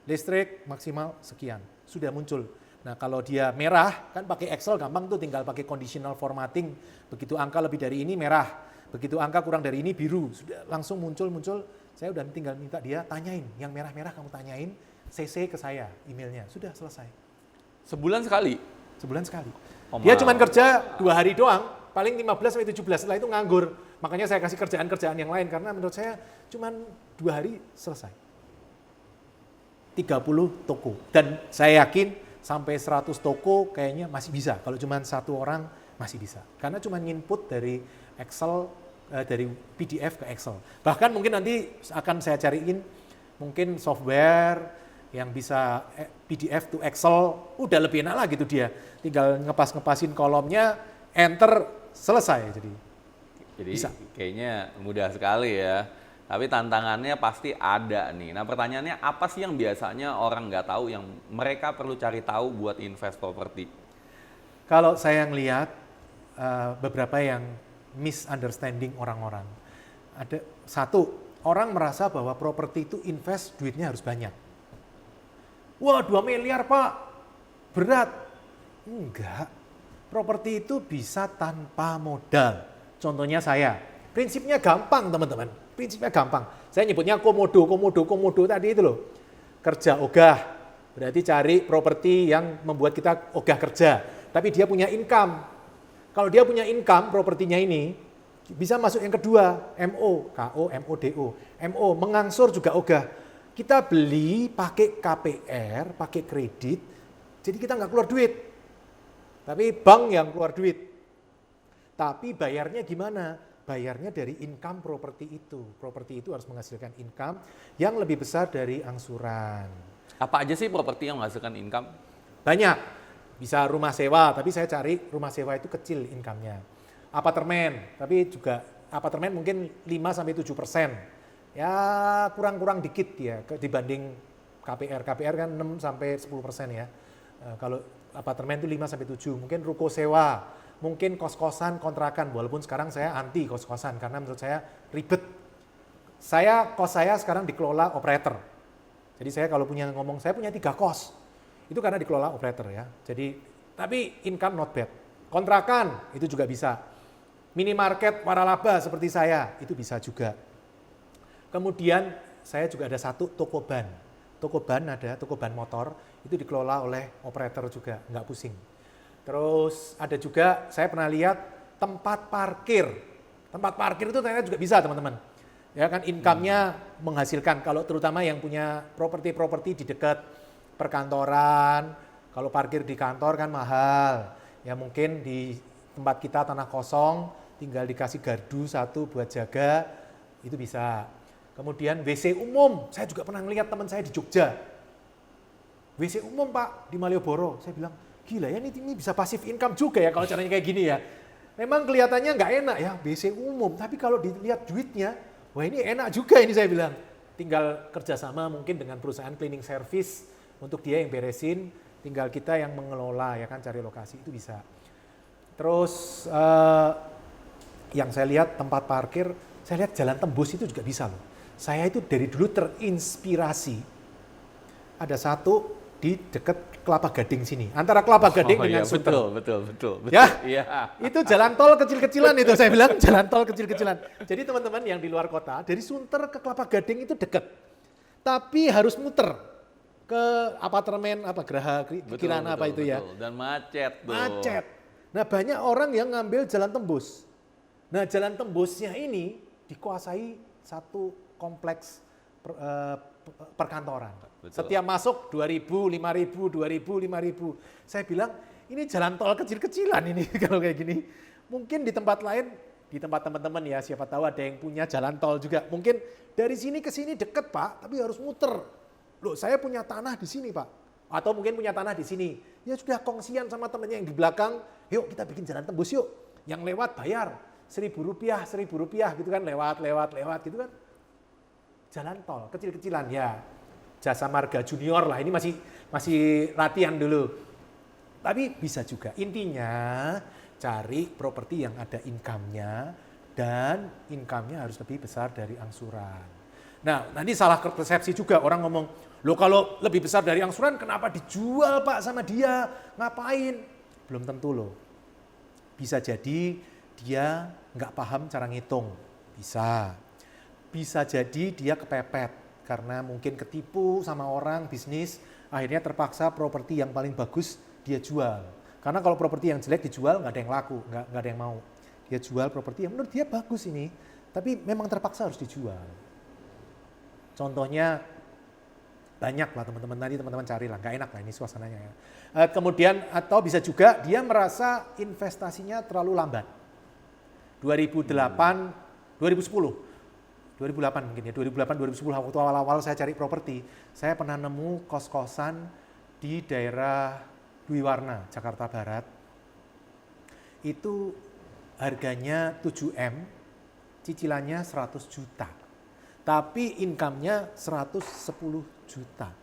listrik maksimal sekian, sudah muncul. Nah kalau dia merah, kan pakai Excel gampang tuh, tinggal pakai conditional formatting, begitu angka lebih dari ini merah, begitu angka kurang dari ini biru, sudah langsung muncul. Saya udah tinggal minta dia tanyain, yang merah-merah kamu tanyain, CC ke saya emailnya, sudah selesai. Sebulan sekali? Sebulan sekali. Oh, dia cuma kerja 2 hari doang, paling 15 sampai 17, setelah itu nganggur. Makanya saya kasih kerjaan-kerjaan yang lain, karena menurut saya cuma 2 hari selesai. 30 toko, dan saya yakin sampai 100 toko kayaknya masih bisa, kalau cuma satu orang masih bisa. Karena cuma input dari Excel, dari PDF ke Excel. Bahkan mungkin nanti akan saya cariin mungkin software yang bisa PDF to Excel, udah lebih enak lah gitu dia. Tinggal ngepas-ngepasin kolomnya, enter, selesai. Jadi bisa. Kayaknya mudah sekali ya. Tapi tantangannya pasti ada nih. Nah pertanyaannya apa sih yang biasanya orang nggak tahu yang mereka perlu cari tahu buat invest properti? Kalau saya ngelihat beberapa yang misunderstanding orang-orang. Ada satu, orang merasa bahwa properti itu invest duitnya harus banyak. Wah 2 miliar Pak, berat. Enggak, properti itu bisa tanpa modal. Contohnya saya, prinsipnya gampang teman-teman, prinsipnya gampang. Saya nyebutnya komodo tadi itu loh. Kerja ogah, berarti cari properti yang membuat kita ogah kerja. Tapi dia punya income. Kalau dia punya income, propertinya ini bisa masuk yang kedua, MO, KO, MODO. MO, mengangsur juga ogah. Kita beli pakai KPR, pakai kredit, jadi kita nggak keluar duit. Tapi bank yang keluar duit. Tapi bayarnya gimana? Bayarnya dari income properti itu. Properti itu harus menghasilkan income yang lebih besar dari angsuran. Apa aja sih properti yang menghasilkan income? Banyak. Bisa rumah sewa, tapi saya cari rumah sewa itu kecil income-nya. Apartemen, tapi juga apartemen mungkin 5-7%. Ya kurang-kurang dikit ya dibanding KPR. KPR kan 6-10% ya. Kalau apartemen itu 5-7, mungkin ruko sewa, mungkin kos-kosan, kontrakan. Walaupun sekarang saya anti kos-kosan karena menurut saya ribet. Kos saya sekarang dikelola operator. Jadi saya kalau saya punya 3 kos. Itu karena dikelola operator ya. Jadi, tapi income not bad. Kontrakan, itu juga bisa. Minimarket, waralaba seperti saya, itu bisa juga. Kemudian, saya juga ada satu toko ban. toko ban ada, toko ban motor, itu dikelola oleh operator juga, nggak pusing. Terus ada juga, saya pernah lihat tempat parkir. Tempat parkir itu ternyata juga bisa teman-teman. Ya kan income-nya menghasilkan, kalau terutama yang punya properti-properti di dekat perkantoran, kalau parkir di kantor kan mahal. Ya mungkin di tempat kita tanah kosong, tinggal dikasih gardu satu buat jaga, itu bisa. Kemudian WC umum, saya juga pernah ngelihat teman saya di Jogja. WC umum Pak, di Malioboro. Saya bilang, gila ya ini bisa pasif income juga ya kalau caranya kayak gini ya. Memang kelihatannya nggak enak ya WC umum, tapi kalau dilihat duitnya, wah ini enak juga ini saya bilang. Tinggal kerjasama mungkin dengan perusahaan cleaning service untuk dia yang beresin, tinggal kita yang mengelola ya kan, cari lokasi itu bisa. Terus yang saya lihat tempat parkir, saya lihat jalan tembus itu juga bisa loh. Saya itu dari dulu terinspirasi. Ada satu di dekat Kelapa Gading sini, antara Kelapa Gading dengan Sunter. Betul. Ya, Iya. itu jalan tol kecil-kecilan itu saya bilang, jalan tol kecil-kecilan. Jadi teman-teman yang di luar kota, dari Sunter ke Kelapa Gading itu dekat. Tapi harus muter ke apartemen Geraha Kirana apa itu ya. Dan macet tuh. Macet. Nah banyak orang yang ngambil jalan tembus. Nah jalan tembusnya ini dikuasai satu kompleks perkantoran. Betul. Setiap masuk 2.000, 5.000, 2.000, 5.000. Saya bilang ini jalan tol kecil-kecilan ini kalau kayak gini. Mungkin di tempat lain, di tempat teman-teman ya, siapa tahu ada yang punya jalan tol juga. Mungkin dari sini ke sini deket Pak, tapi harus muter. Loh saya punya tanah di sini Pak. Atau mungkin punya tanah di sini. Ya sudah kongsian sama temennya yang di belakang, yuk kita bikin jalan tembus yuk. Yang lewat bayar Rp1.000 gitu kan, lewat gitu kan. Jalan tol kecil-kecilan ya. Jasa Marga Junior lah, ini masih latihan dulu. Tapi bisa juga. Intinya cari properti yang ada income-nya dan income-nya harus lebih besar dari angsuran. Nah, nanti salah persepsi juga orang ngomong, loh kalau lebih besar dari angsuran kenapa dijual Pak sama dia? Ngapain? Belum tentu loh. Bisa jadi dia nggak paham cara ngitung. Bisa. Bisa jadi dia kepepet karena mungkin ketipu sama orang bisnis, akhirnya terpaksa properti yang paling bagus dia jual. Karena kalau properti yang jelek dijual nggak ada yang laku, nggak ada yang mau. Dia jual properti yang menurut dia bagus ini, tapi memang terpaksa harus dijual. Contohnya banyak lah teman-teman, nanti teman-teman carilah, nggak enak lah ini suasananya ya. Kemudian atau bisa juga dia merasa investasinya terlalu lambat. 2008 mungkin ya, 2010 waktu awal-awal saya cari properti, saya pernah nemu kos-kosan di daerah Dwi Warna, Jakarta Barat. Itu harganya 7M, cicilannya 100 juta. Tapi income-nya 110 juta.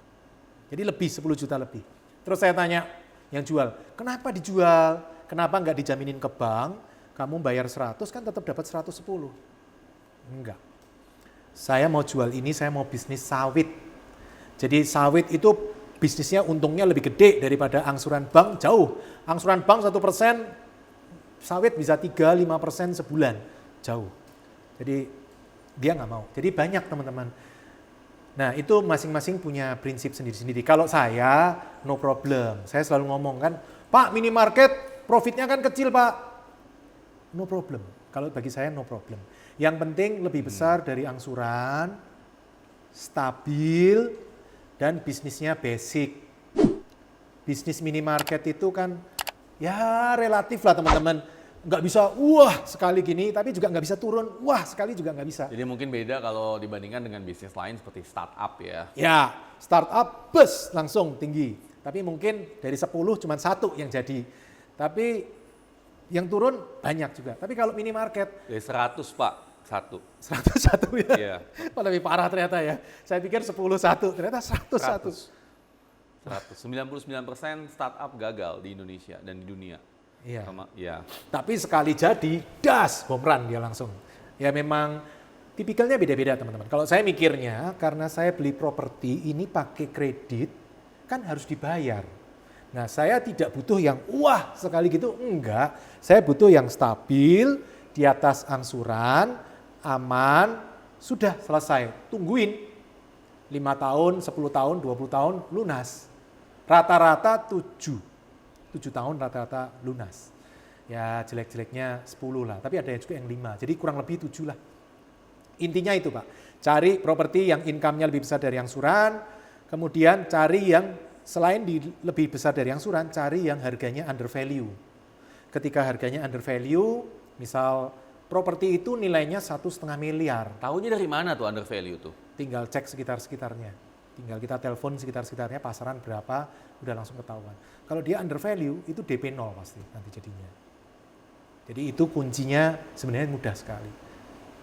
Jadi lebih 10 juta lebih. Terus saya tanya yang jual, kenapa dijual? Kenapa nggak dijaminin ke bank? Kamu bayar 100 kan tetap dapat 110. Enggak. Saya mau jual ini, saya mau bisnis sawit. Jadi sawit itu bisnisnya untungnya lebih gede daripada angsuran bank jauh. Angsuran bank 1%, sawit bisa 3-5% sebulan, jauh. Jadi dia nggak mau. Jadi banyak teman-teman. Nah itu masing-masing punya prinsip sendiri-sendiri. Kalau saya no problem. Saya selalu ngomong kan, Pak minimarket profitnya kan kecil Pak. No problem. Kalau bagi saya no problem. Yang penting lebih besar dari angsuran, stabil, dan bisnisnya basic. Bisnis minimarket itu kan ya relatif lah teman-teman. Nggak bisa wah sekali gini, tapi juga nggak bisa turun wah sekali juga nggak bisa. Jadi mungkin beda kalau dibandingkan dengan bisnis lain seperti startup ya. Ya, startup bus langsung tinggi. Tapi mungkin dari 10 cuma 1 yang jadi. Tapi yang turun banyak juga. Tapi kalau minimarket dari 100 Pak, 101 ya. Iya. Oh, lebih parah ternyata ya. Saya pikir 10 1, ternyata 101. 99% startup gagal di Indonesia dan di dunia. Iya. Ya. Tapi sekali jadi, das, home run dia langsung. Ya memang tipikalnya beda-beda teman-teman. Kalau saya mikirnya, karena saya beli properti ini pakai kredit, kan harus dibayar. Nah saya tidak butuh yang wah sekali gitu, enggak. Saya butuh yang stabil, di atas angsuran, aman, sudah selesai. Tungguin. tahun, 10 tahun, 20 tahun lunas. Rata-rata 7 tahun rata-rata lunas. Ya jelek-jeleknya 10 lah, tapi ada juga yang 5. Jadi kurang lebih 7 lah. Intinya itu Pak, cari properti yang income-nya lebih besar dari angsuran, kemudian cari yang selain lebih besar dari angsuran, cari yang harganya under value. Ketika harganya under value, misal properti itu nilainya 1,5 miliar. Tahunya dari mana tuh under value tuh? Tinggal cek sekitar-sekitarnya. Tinggal kita telepon sekitar-sekitarnya pasaran berapa, udah langsung ketahuan. Kalau dia under value, itu DP 0 pasti nanti jadinya. Jadi itu kuncinya sebenarnya mudah sekali.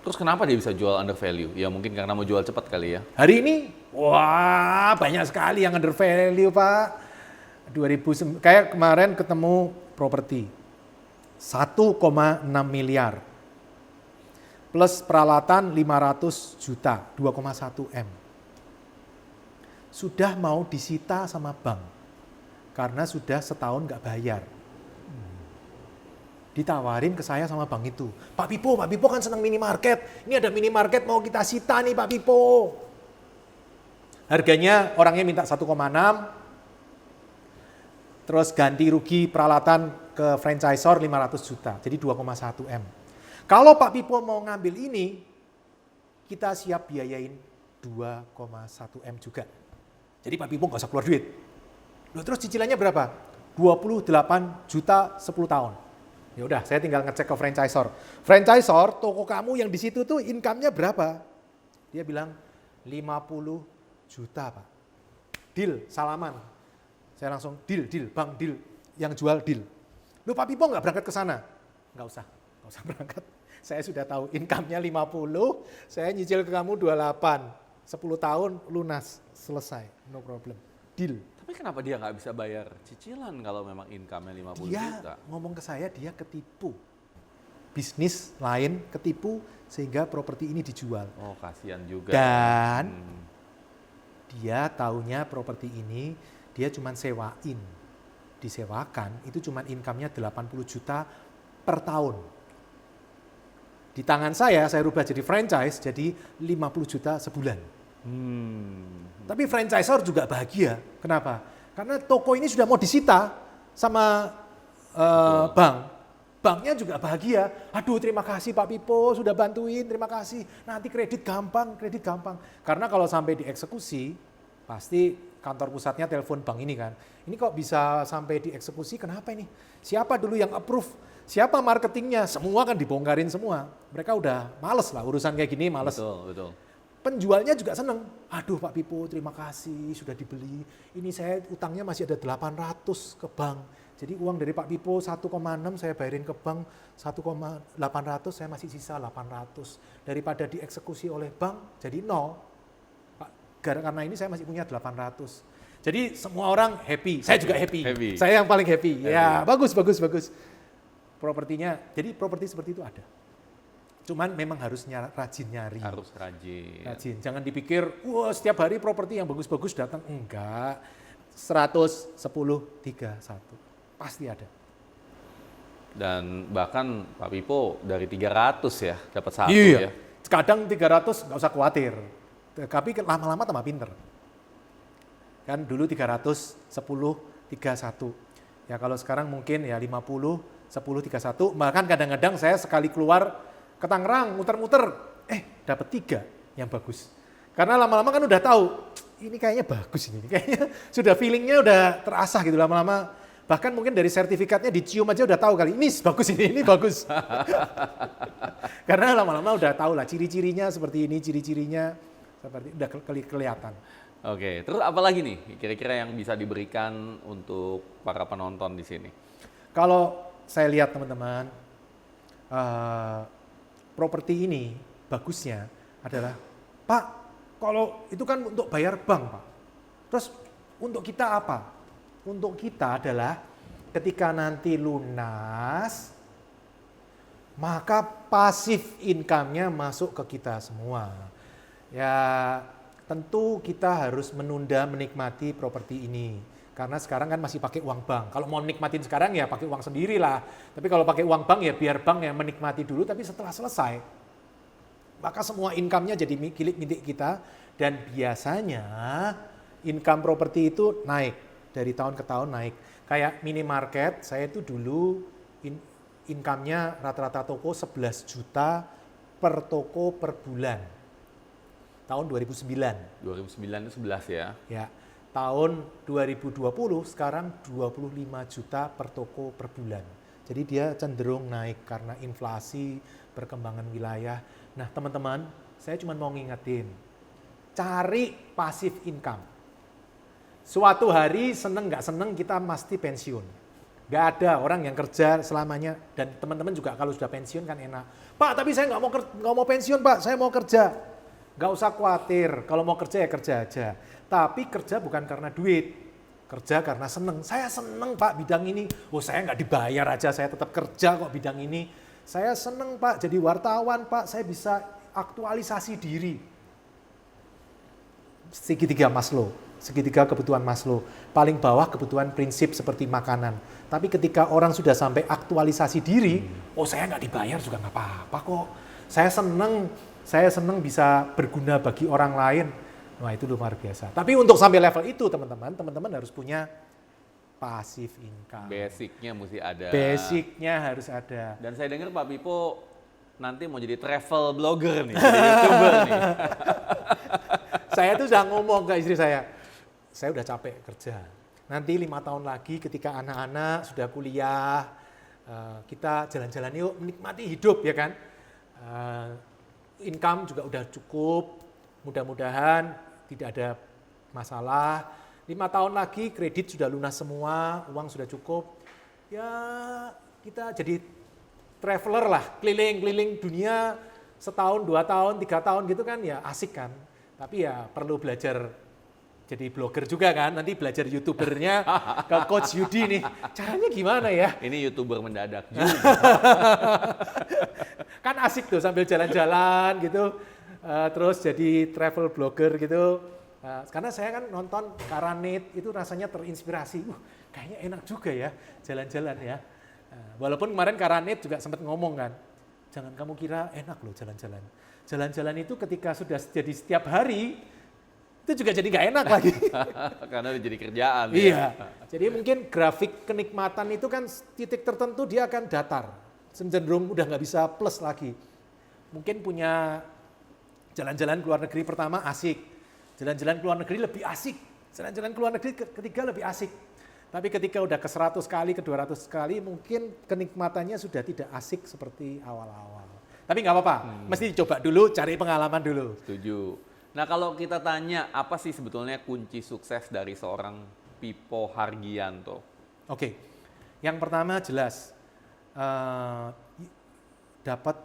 Terus kenapa dia bisa jual under value? Ya mungkin karena mau jual cepat kali ya. Hari ini, wah banyak sekali yang under value Pak. 2000, kayak kemarin ketemu properti 1,6 miliar. Plus peralatan 500 juta, 2,1 M. Sudah mau disita sama bank, karena sudah setahun nggak bayar. Ditawarin ke saya sama bank itu, Pak Pipo kan senang minimarket, ini ada minimarket mau kita sita nih Pak Pipo. Harganya orangnya minta 1,6, terus ganti rugi peralatan ke franchisor 500 juta, jadi 2,1 M. Kalau Pak Pipo mau ngambil ini, kita siap biayain 2,1 M juga. Jadi Pak Pipo nggak usah keluar duit. Loh, terus cicilannya berapa? 28 juta 10 tahun. Ya udah, saya tinggal ngecek ke franchisor. Franchisor, toko kamu yang di situ tuh income-nya berapa? Dia bilang 50 juta Pak. Deal, salaman. Saya langsung deal, bang deal. Yang jual deal. Loh Pak Pipo nggak berangkat ke sana? Nggak usah berangkat. Saya sudah tahu income-nya 50, saya nyicil ke kamu 28. 10 tahun lunas, selesai, no problem. Deal. Tapi kenapa dia nggak bisa bayar cicilan kalau memang income-nya 50 Dia juta? ngomong ke saya, dia ketipu. Bisnis lain ketipu sehingga properti ini dijual. Oh, kasihan juga. Dan dia taunya properti ini dia cuma sewain. Disewakan itu cuma income-nya 80 juta per tahun. Di tangan saya rubah jadi franchise, jadi 50 juta sebulan. Tapi franchisor juga bahagia. Kenapa? Karena toko ini sudah mau disita sama bank. Banknya juga bahagia. Aduh terima kasih Pak Pipo sudah bantuin, terima kasih. Nanti kredit gampang. Karena kalau sampai dieksekusi, pasti kantor pusatnya telepon bank ini kan. Ini kok bisa sampai dieksekusi, kenapa ini? Siapa dulu yang approve? Siapa marketingnya? Semua kan dibongkarin semua. Mereka udah males lah urusan kayak gini, males. Betul. Penjualnya juga seneng. Aduh Pak Pipo terima kasih sudah dibeli. Ini saya utangnya masih ada 800 ke bank. Jadi uang dari Pak Pipo 1,6 saya bayarin ke bank 1,800, saya masih sisa 800. Daripada dieksekusi oleh bank jadi 0. Pak, karena ini saya masih punya 800. Jadi semua orang happy, saya juga happy. Saya yang paling happy. Ya bagus. Propertinya, jadi properti seperti itu ada. Cuman memang harus rajin nyari. Harus rajin. Jangan dipikir, wah setiap hari properti yang bagus-bagus datang. Enggak. 110, 31. Pasti ada. Dan bahkan Pak Pipo dari 300 ya dapat satu iya. Ya. Kadang 300 nggak usah khawatir. Tapi lama-lama tambah pinter. Kan dulu 310, 31. Ya kalau sekarang mungkin ya 50, 10, 31. Bahkan kadang-kadang saya sekali keluar ke Tangerang, muter-muter, dapat 3 yang bagus. Karena lama-lama kan udah tahu, ini kayaknya bagus ini. Kayaknya sudah feelingnya udah terasah gitu lama-lama. Bahkan mungkin dari sertifikatnya dicium aja udah tahu kali, ini bagus ini bagus. Karena lama-lama udah tahu lah ciri-cirinya seperti ini, ciri-cirinya seperti udah kelihatan. Oke, terus apa lagi nih kira-kira yang bisa diberikan untuk para penonton di sini? Kalau saya lihat teman-teman, properti ini bagusnya adalah, Pak, kalau itu kan untuk bayar bank, Pak. Terus untuk kita apa? Untuk kita adalah ketika nanti lunas, maka pasif income-nya masuk ke kita semua. Ya tentu kita harus menunda menikmati properti ini. Karena sekarang kan masih pakai uang bank. Kalau mau nikmatin sekarang ya pakai uang sendiri lah. Tapi kalau pakai uang bank ya biar bank yang menikmati dulu. Tapi setelah selesai, maka semua income-nya jadi milik kita. Dan biasanya income properti itu naik, dari tahun ke tahun naik. Kayak minimarket, saya itu dulu income-nya rata-rata toko 11 juta per toko per bulan. Tahun 2009. 2009 itu 11 ya. Ya, tahun 2020 sekarang 25 juta per toko per bulan. Jadi dia cenderung naik karena inflasi, perkembangan wilayah. Nah teman-teman, saya cuma mau ngingetin, cari passive income. Suatu hari seneng nggak seneng kita pasti pensiun. Nggak ada orang yang kerja selamanya, dan teman-teman juga kalau sudah pensiun kan enak. Pak, tapi saya nggak mau pensiun Pak, saya mau kerja. Nggak usah khawatir, kalau mau kerja ya kerja aja. Tapi kerja bukan karena duit, kerja karena seneng. Saya seneng Pak bidang ini, oh saya nggak dibayar aja, saya tetap kerja kok bidang ini. Saya seneng Pak jadi wartawan Pak, saya bisa aktualisasi diri. Segitiga Maslow, segitiga kebutuhan Maslow. Paling bawah kebutuhan prinsip seperti makanan. Tapi ketika orang sudah sampai aktualisasi diri, oh saya nggak dibayar juga nggak apa-apa kok. Saya seneng bisa berguna bagi orang lain. Wah itu luar biasa. Tapi untuk sampai level itu teman-teman harus punya passive income. Basicnya mesti ada. Basicnya harus ada. Dan saya dengar Pak Pipo nanti mau jadi travel blogger nih, jadi YouTuber nih. Saya tuh udah ngomong ke istri saya udah capek kerja. Nanti 5 tahun lagi ketika anak-anak sudah kuliah, kita jalan-jalan yuk menikmati hidup ya kan. Income juga udah cukup, mudah-mudahan tidak ada masalah. 5 tahun lagi kredit sudah lunas semua, uang sudah cukup. Ya kita jadi traveler lah, keliling-keliling dunia setahun, 2 tahun, 3 tahun gitu kan ya asik kan. Tapi ya perlu belajar jadi blogger juga kan, nanti belajar YouTubernya ke Coach Yudi nih. Caranya gimana ya? Ini YouTuber mendadak juga. Kan asik tuh sambil jalan-jalan gitu, terus jadi travel blogger gitu. Karena saya kan nonton Karanit itu rasanya terinspirasi. Kayaknya enak juga ya jalan-jalan ya. Walaupun kemarin Karanit juga sempat ngomong kan, jangan kamu kira enak loh jalan-jalan. Jalan-jalan itu ketika sudah jadi setiap hari, itu juga jadi nggak enak lagi. Karena udah jadi kerjaan. Iya, ya. jadi mungkin grafik kenikmatan itu kan titik tertentu dia akan datar. Cenderung udah nggak bisa plus lagi. Mungkin punya jalan-jalan ke luar negeri pertama asik, jalan-jalan ke luar negeri lebih asik, jalan-jalan ke luar negeri ketiga lebih asik. Tapi ketika udah ke 100 kali, ke 200 kali, mungkin kenikmatannya sudah tidak asik seperti awal-awal. Tapi nggak apa-apa, mesti dicoba dulu, cari pengalaman dulu. Setuju. Nah kalau kita tanya, apa sih sebetulnya kunci sukses dari seorang Pipo Hargianto? Oke, yang pertama jelas, dapat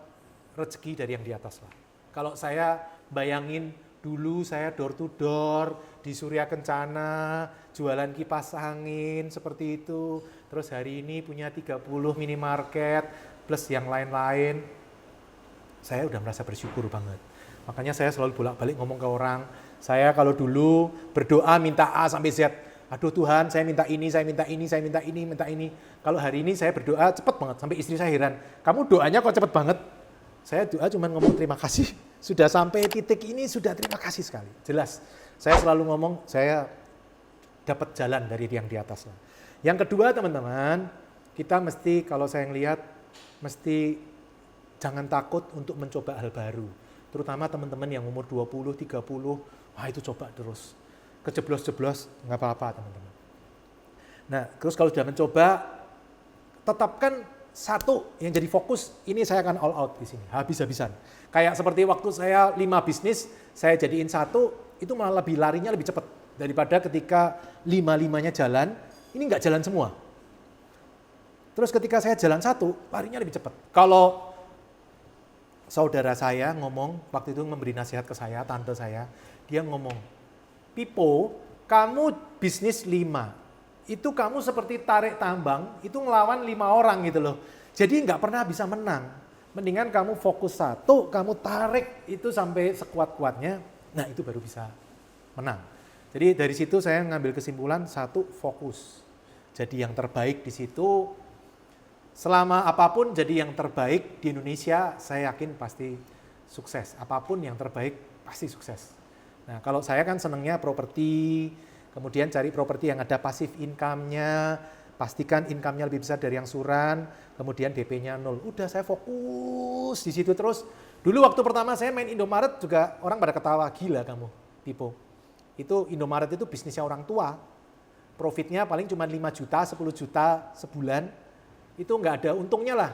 rezeki dari yang di atas lah. Kalau saya bayangin dulu saya door to door di Surya Kencana, jualan kipas angin seperti itu. Terus hari ini punya 30 minimarket plus yang lain-lain. Saya udah merasa bersyukur banget. Makanya saya selalu bolak-balik ngomong ke orang, saya kalau dulu berdoa minta A sampai Z. Aduh Tuhan, saya minta ini, saya minta ini, saya minta ini, minta ini. Kalau hari ini saya berdoa cepet banget, sampai istri saya heran. Kamu doanya kok cepet banget? Saya doa cuma ngomong terima kasih. Sudah sampai titik ini, sudah terima kasih sekali. Jelas, saya selalu ngomong, saya dapat jalan dari yang di atas. Yang kedua teman-teman, kita mesti, kalau saya ngelihat, mesti jangan takut untuk mencoba hal baru. Terutama teman-teman yang umur 20, 30, wah itu coba terus. Kejeblos-jeblos, nggak apa-apa teman-teman. Nah, terus kalau sudah mencoba, tetapkan satu yang jadi fokus, ini saya akan all out di sini, habis-habisan. Kayak seperti waktu saya 5 bisnis, saya jadiin satu, itu malah lebih larinya lebih cepat. Daripada ketika 5-5-nya jalan, ini nggak jalan semua. Terus ketika saya jalan satu, larinya lebih cepat. Kalau saudara saya ngomong, waktu itu memberi nasihat ke saya, tante saya, dia ngomong, Pipo, kamu bisnis 5, itu kamu seperti tarik tambang, itu ngelawan 5 orang gitu loh. Jadi nggak pernah bisa menang. Mendingan kamu fokus satu, kamu tarik itu sampai sekuat-kuatnya, nah itu baru bisa menang. Jadi dari situ saya ngambil kesimpulan, satu, fokus. Jadi yang terbaik di situ, selama apapun jadi yang terbaik di Indonesia, saya yakin pasti sukses. Apapun yang terbaik pasti sukses. Nah, kalau saya kan senangnya properti, kemudian cari properti yang ada passive income-nya, pastikan income-nya lebih besar dari yang suran, kemudian DP-nya 0. Udah saya fokus di situ terus. Dulu waktu pertama saya main Indomaret juga orang pada ketawa, gila kamu, Pipo. Itu Indomaret itu bisnisnya orang tua. Profitnya paling cuma 5 juta, 10 juta sebulan. Itu nggak ada untungnya lah.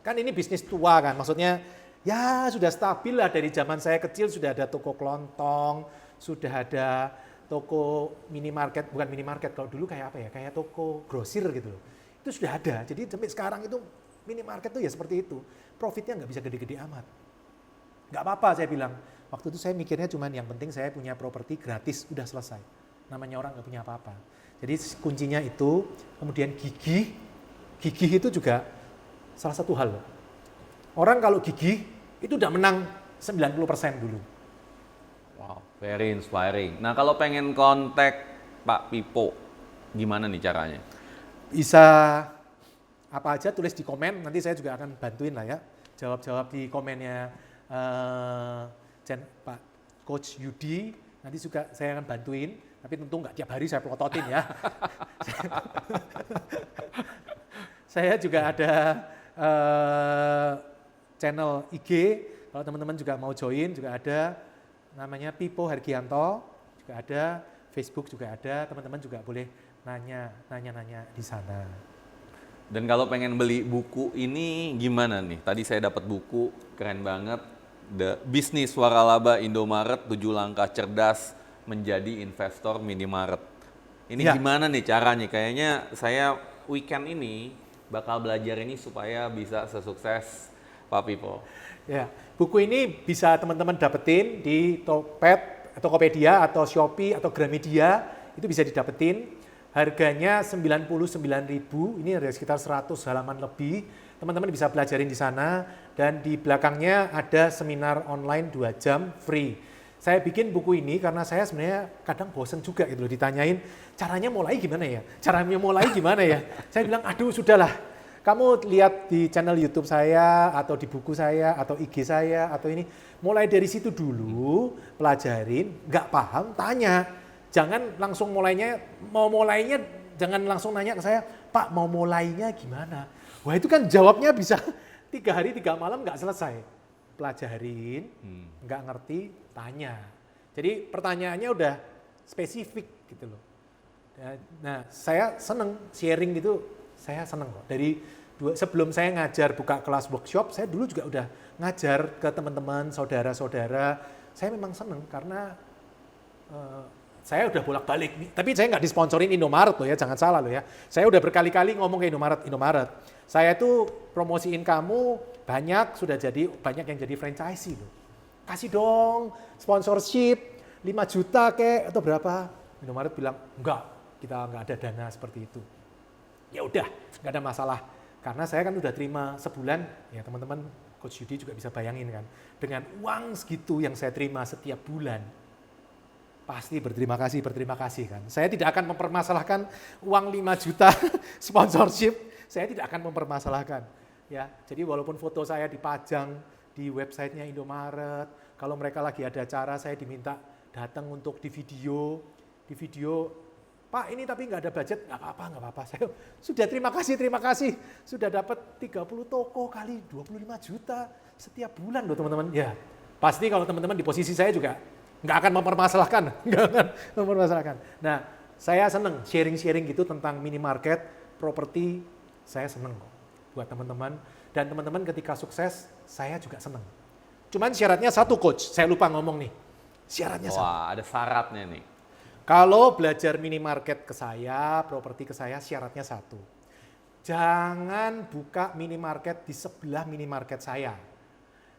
Kan ini bisnis tua kan, maksudnya ya sudah stabil lah dari zaman saya kecil sudah ada toko kelontong, sudah ada toko minimarket, bukan minimarket, kalau dulu kayak apa ya, kayak toko grosir gitu loh. Itu sudah ada, jadi sampai sekarang itu minimarket tuh ya seperti itu. Profitnya nggak bisa gede-gede amat. Nggak apa-apa saya bilang. Waktu itu saya mikirnya cuman yang penting saya punya properti gratis, udah selesai. Namanya orang nggak punya apa-apa. Jadi kuncinya itu, kemudian gigih itu juga salah satu hal loh. Orang kalau gigih itu udah menang 90% dulu. Wow, very inspiring. Nah, kalau pengen kontak Pak Pipo, gimana nih caranya? Bisa apa aja tulis di komen, nanti saya juga akan bantuin lah ya. Jawab-jawab di komennya Pak Coach Yudi, nanti juga saya akan bantuin, tapi tentu nggak tiap hari saya pelototin ya. Saya juga ada channel IG, kalau teman-teman juga mau join juga ada, namanya Pipo Hargianto, juga ada, Facebook juga ada, teman-teman juga boleh nanya di sana. Dan kalau pengen beli buku ini gimana nih? Tadi saya dapat buku, keren banget. The Bisnis Waralaba Indomaret 7 Langkah Cerdas Menjadi Investor Minimaret. Ini Ya. gimana nih caranya? Kayaknya saya weekend ini bakal belajar ini supaya bisa sesukses Pak Pipo. Ya, buku ini bisa teman-teman dapetin di Topet, Tokopedia atau Shopee atau Gramedia, itu bisa didapetin. Harganya 99.000, ini ada sekitar 100 halaman lebih. Teman-teman bisa belajarin di sana dan di belakangnya ada seminar online 2 jam free. Saya bikin buku ini karena saya sebenarnya kadang bosen juga gitu loh ditanyain caranya mulai gimana ya? Caranya mulai gimana ya? Saya bilang aduh sudahlah. Kamu lihat di channel YouTube saya atau di buku saya atau IG saya atau ini mulai dari situ dulu, pelajarin, nggak paham tanya. Jangan langsung mulainya jangan langsung nanya ke saya, Pak mau mulainya gimana? Wah itu kan jawabnya bisa 3 hari 3 malam nggak selesai. Pelajarin, nggak ngerti, tanya. Jadi pertanyaannya udah spesifik gitu loh. Nah saya seneng sharing gitu, saya seneng kok. Sebelum saya ngajar buka kelas workshop, saya dulu juga udah ngajar ke teman-teman, saudara-saudara. Saya memang seneng karena saya udah bolak-balik nih, tapi saya nggak disponsorin Indomaret loh ya, jangan salah loh ya. Saya udah berkali-kali ngomong ke Indomaret. Saya tuh promosiin kamu banyak yang jadi franchisee loh. Kasih dong sponsorship 5 juta kek atau berapa. Indomaret bilang, enggak, kita nggak ada dana seperti itu. Ya udah, nggak ada masalah. Karena saya kan udah terima sebulan, ya teman-teman Coach Yudi juga bisa bayangin kan. Dengan uang segitu yang saya terima setiap bulan, pasti berterima kasih kan. Saya tidak akan mempermasalahkan uang 5 juta sponsorship, saya tidak akan mempermasalahkan. Ya, jadi walaupun foto saya dipajang di websitenya Indomaret, kalau mereka lagi ada acara saya diminta datang untuk di video, Pak ini tapi nggak ada budget, nggak apa-apa. Saya sudah terima kasih, sudah dapat 30 toko kali 25 juta setiap bulan loh teman-teman. Ya, pasti kalau teman-teman di posisi saya juga nggak akan mempermasalahkan. Nah, saya seneng sharing-sharing gitu tentang minimarket, properti, saya seneng kok buat teman-teman. Dan teman-teman ketika sukses, saya juga seneng. Cuman syaratnya satu coach, saya lupa ngomong nih. Syaratnya satu. Wah, ada syaratnya nih. Kalau belajar minimarket ke saya, properti ke saya, syaratnya satu. Jangan buka minimarket di sebelah minimarket saya.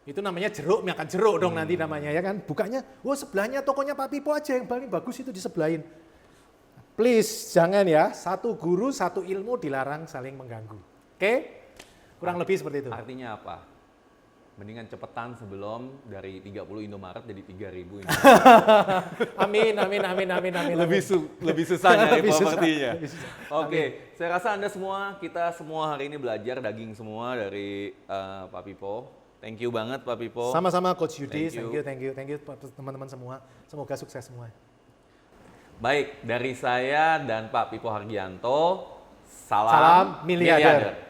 Itu namanya jeruk, makan jeruk dong nanti namanya ya kan. Bukanya, sebelahnya tokonya Pak Pipo aja yang paling bagus itu disebelahin. Please, jangan ya. Satu guru, satu ilmu dilarang saling mengganggu. Oke? Kurang lebih seperti itu. Artinya apa? Mendingan cepetan sebelum dari 30 Indomaret jadi 3.000 Amin. Lebih susah nyari Lebih susah, propertinya. lebih susah. Oke, saya rasa kita semua hari ini belajar daging semua dari Pak Pipo. Thank you banget Pak Pipo. Sama-sama Coach Yudi, Thank you. thank you teman-teman semua. Semoga sukses semua. Baik, dari saya dan Pak Pipo Hargianto, salam Salam miliarder. miliarder.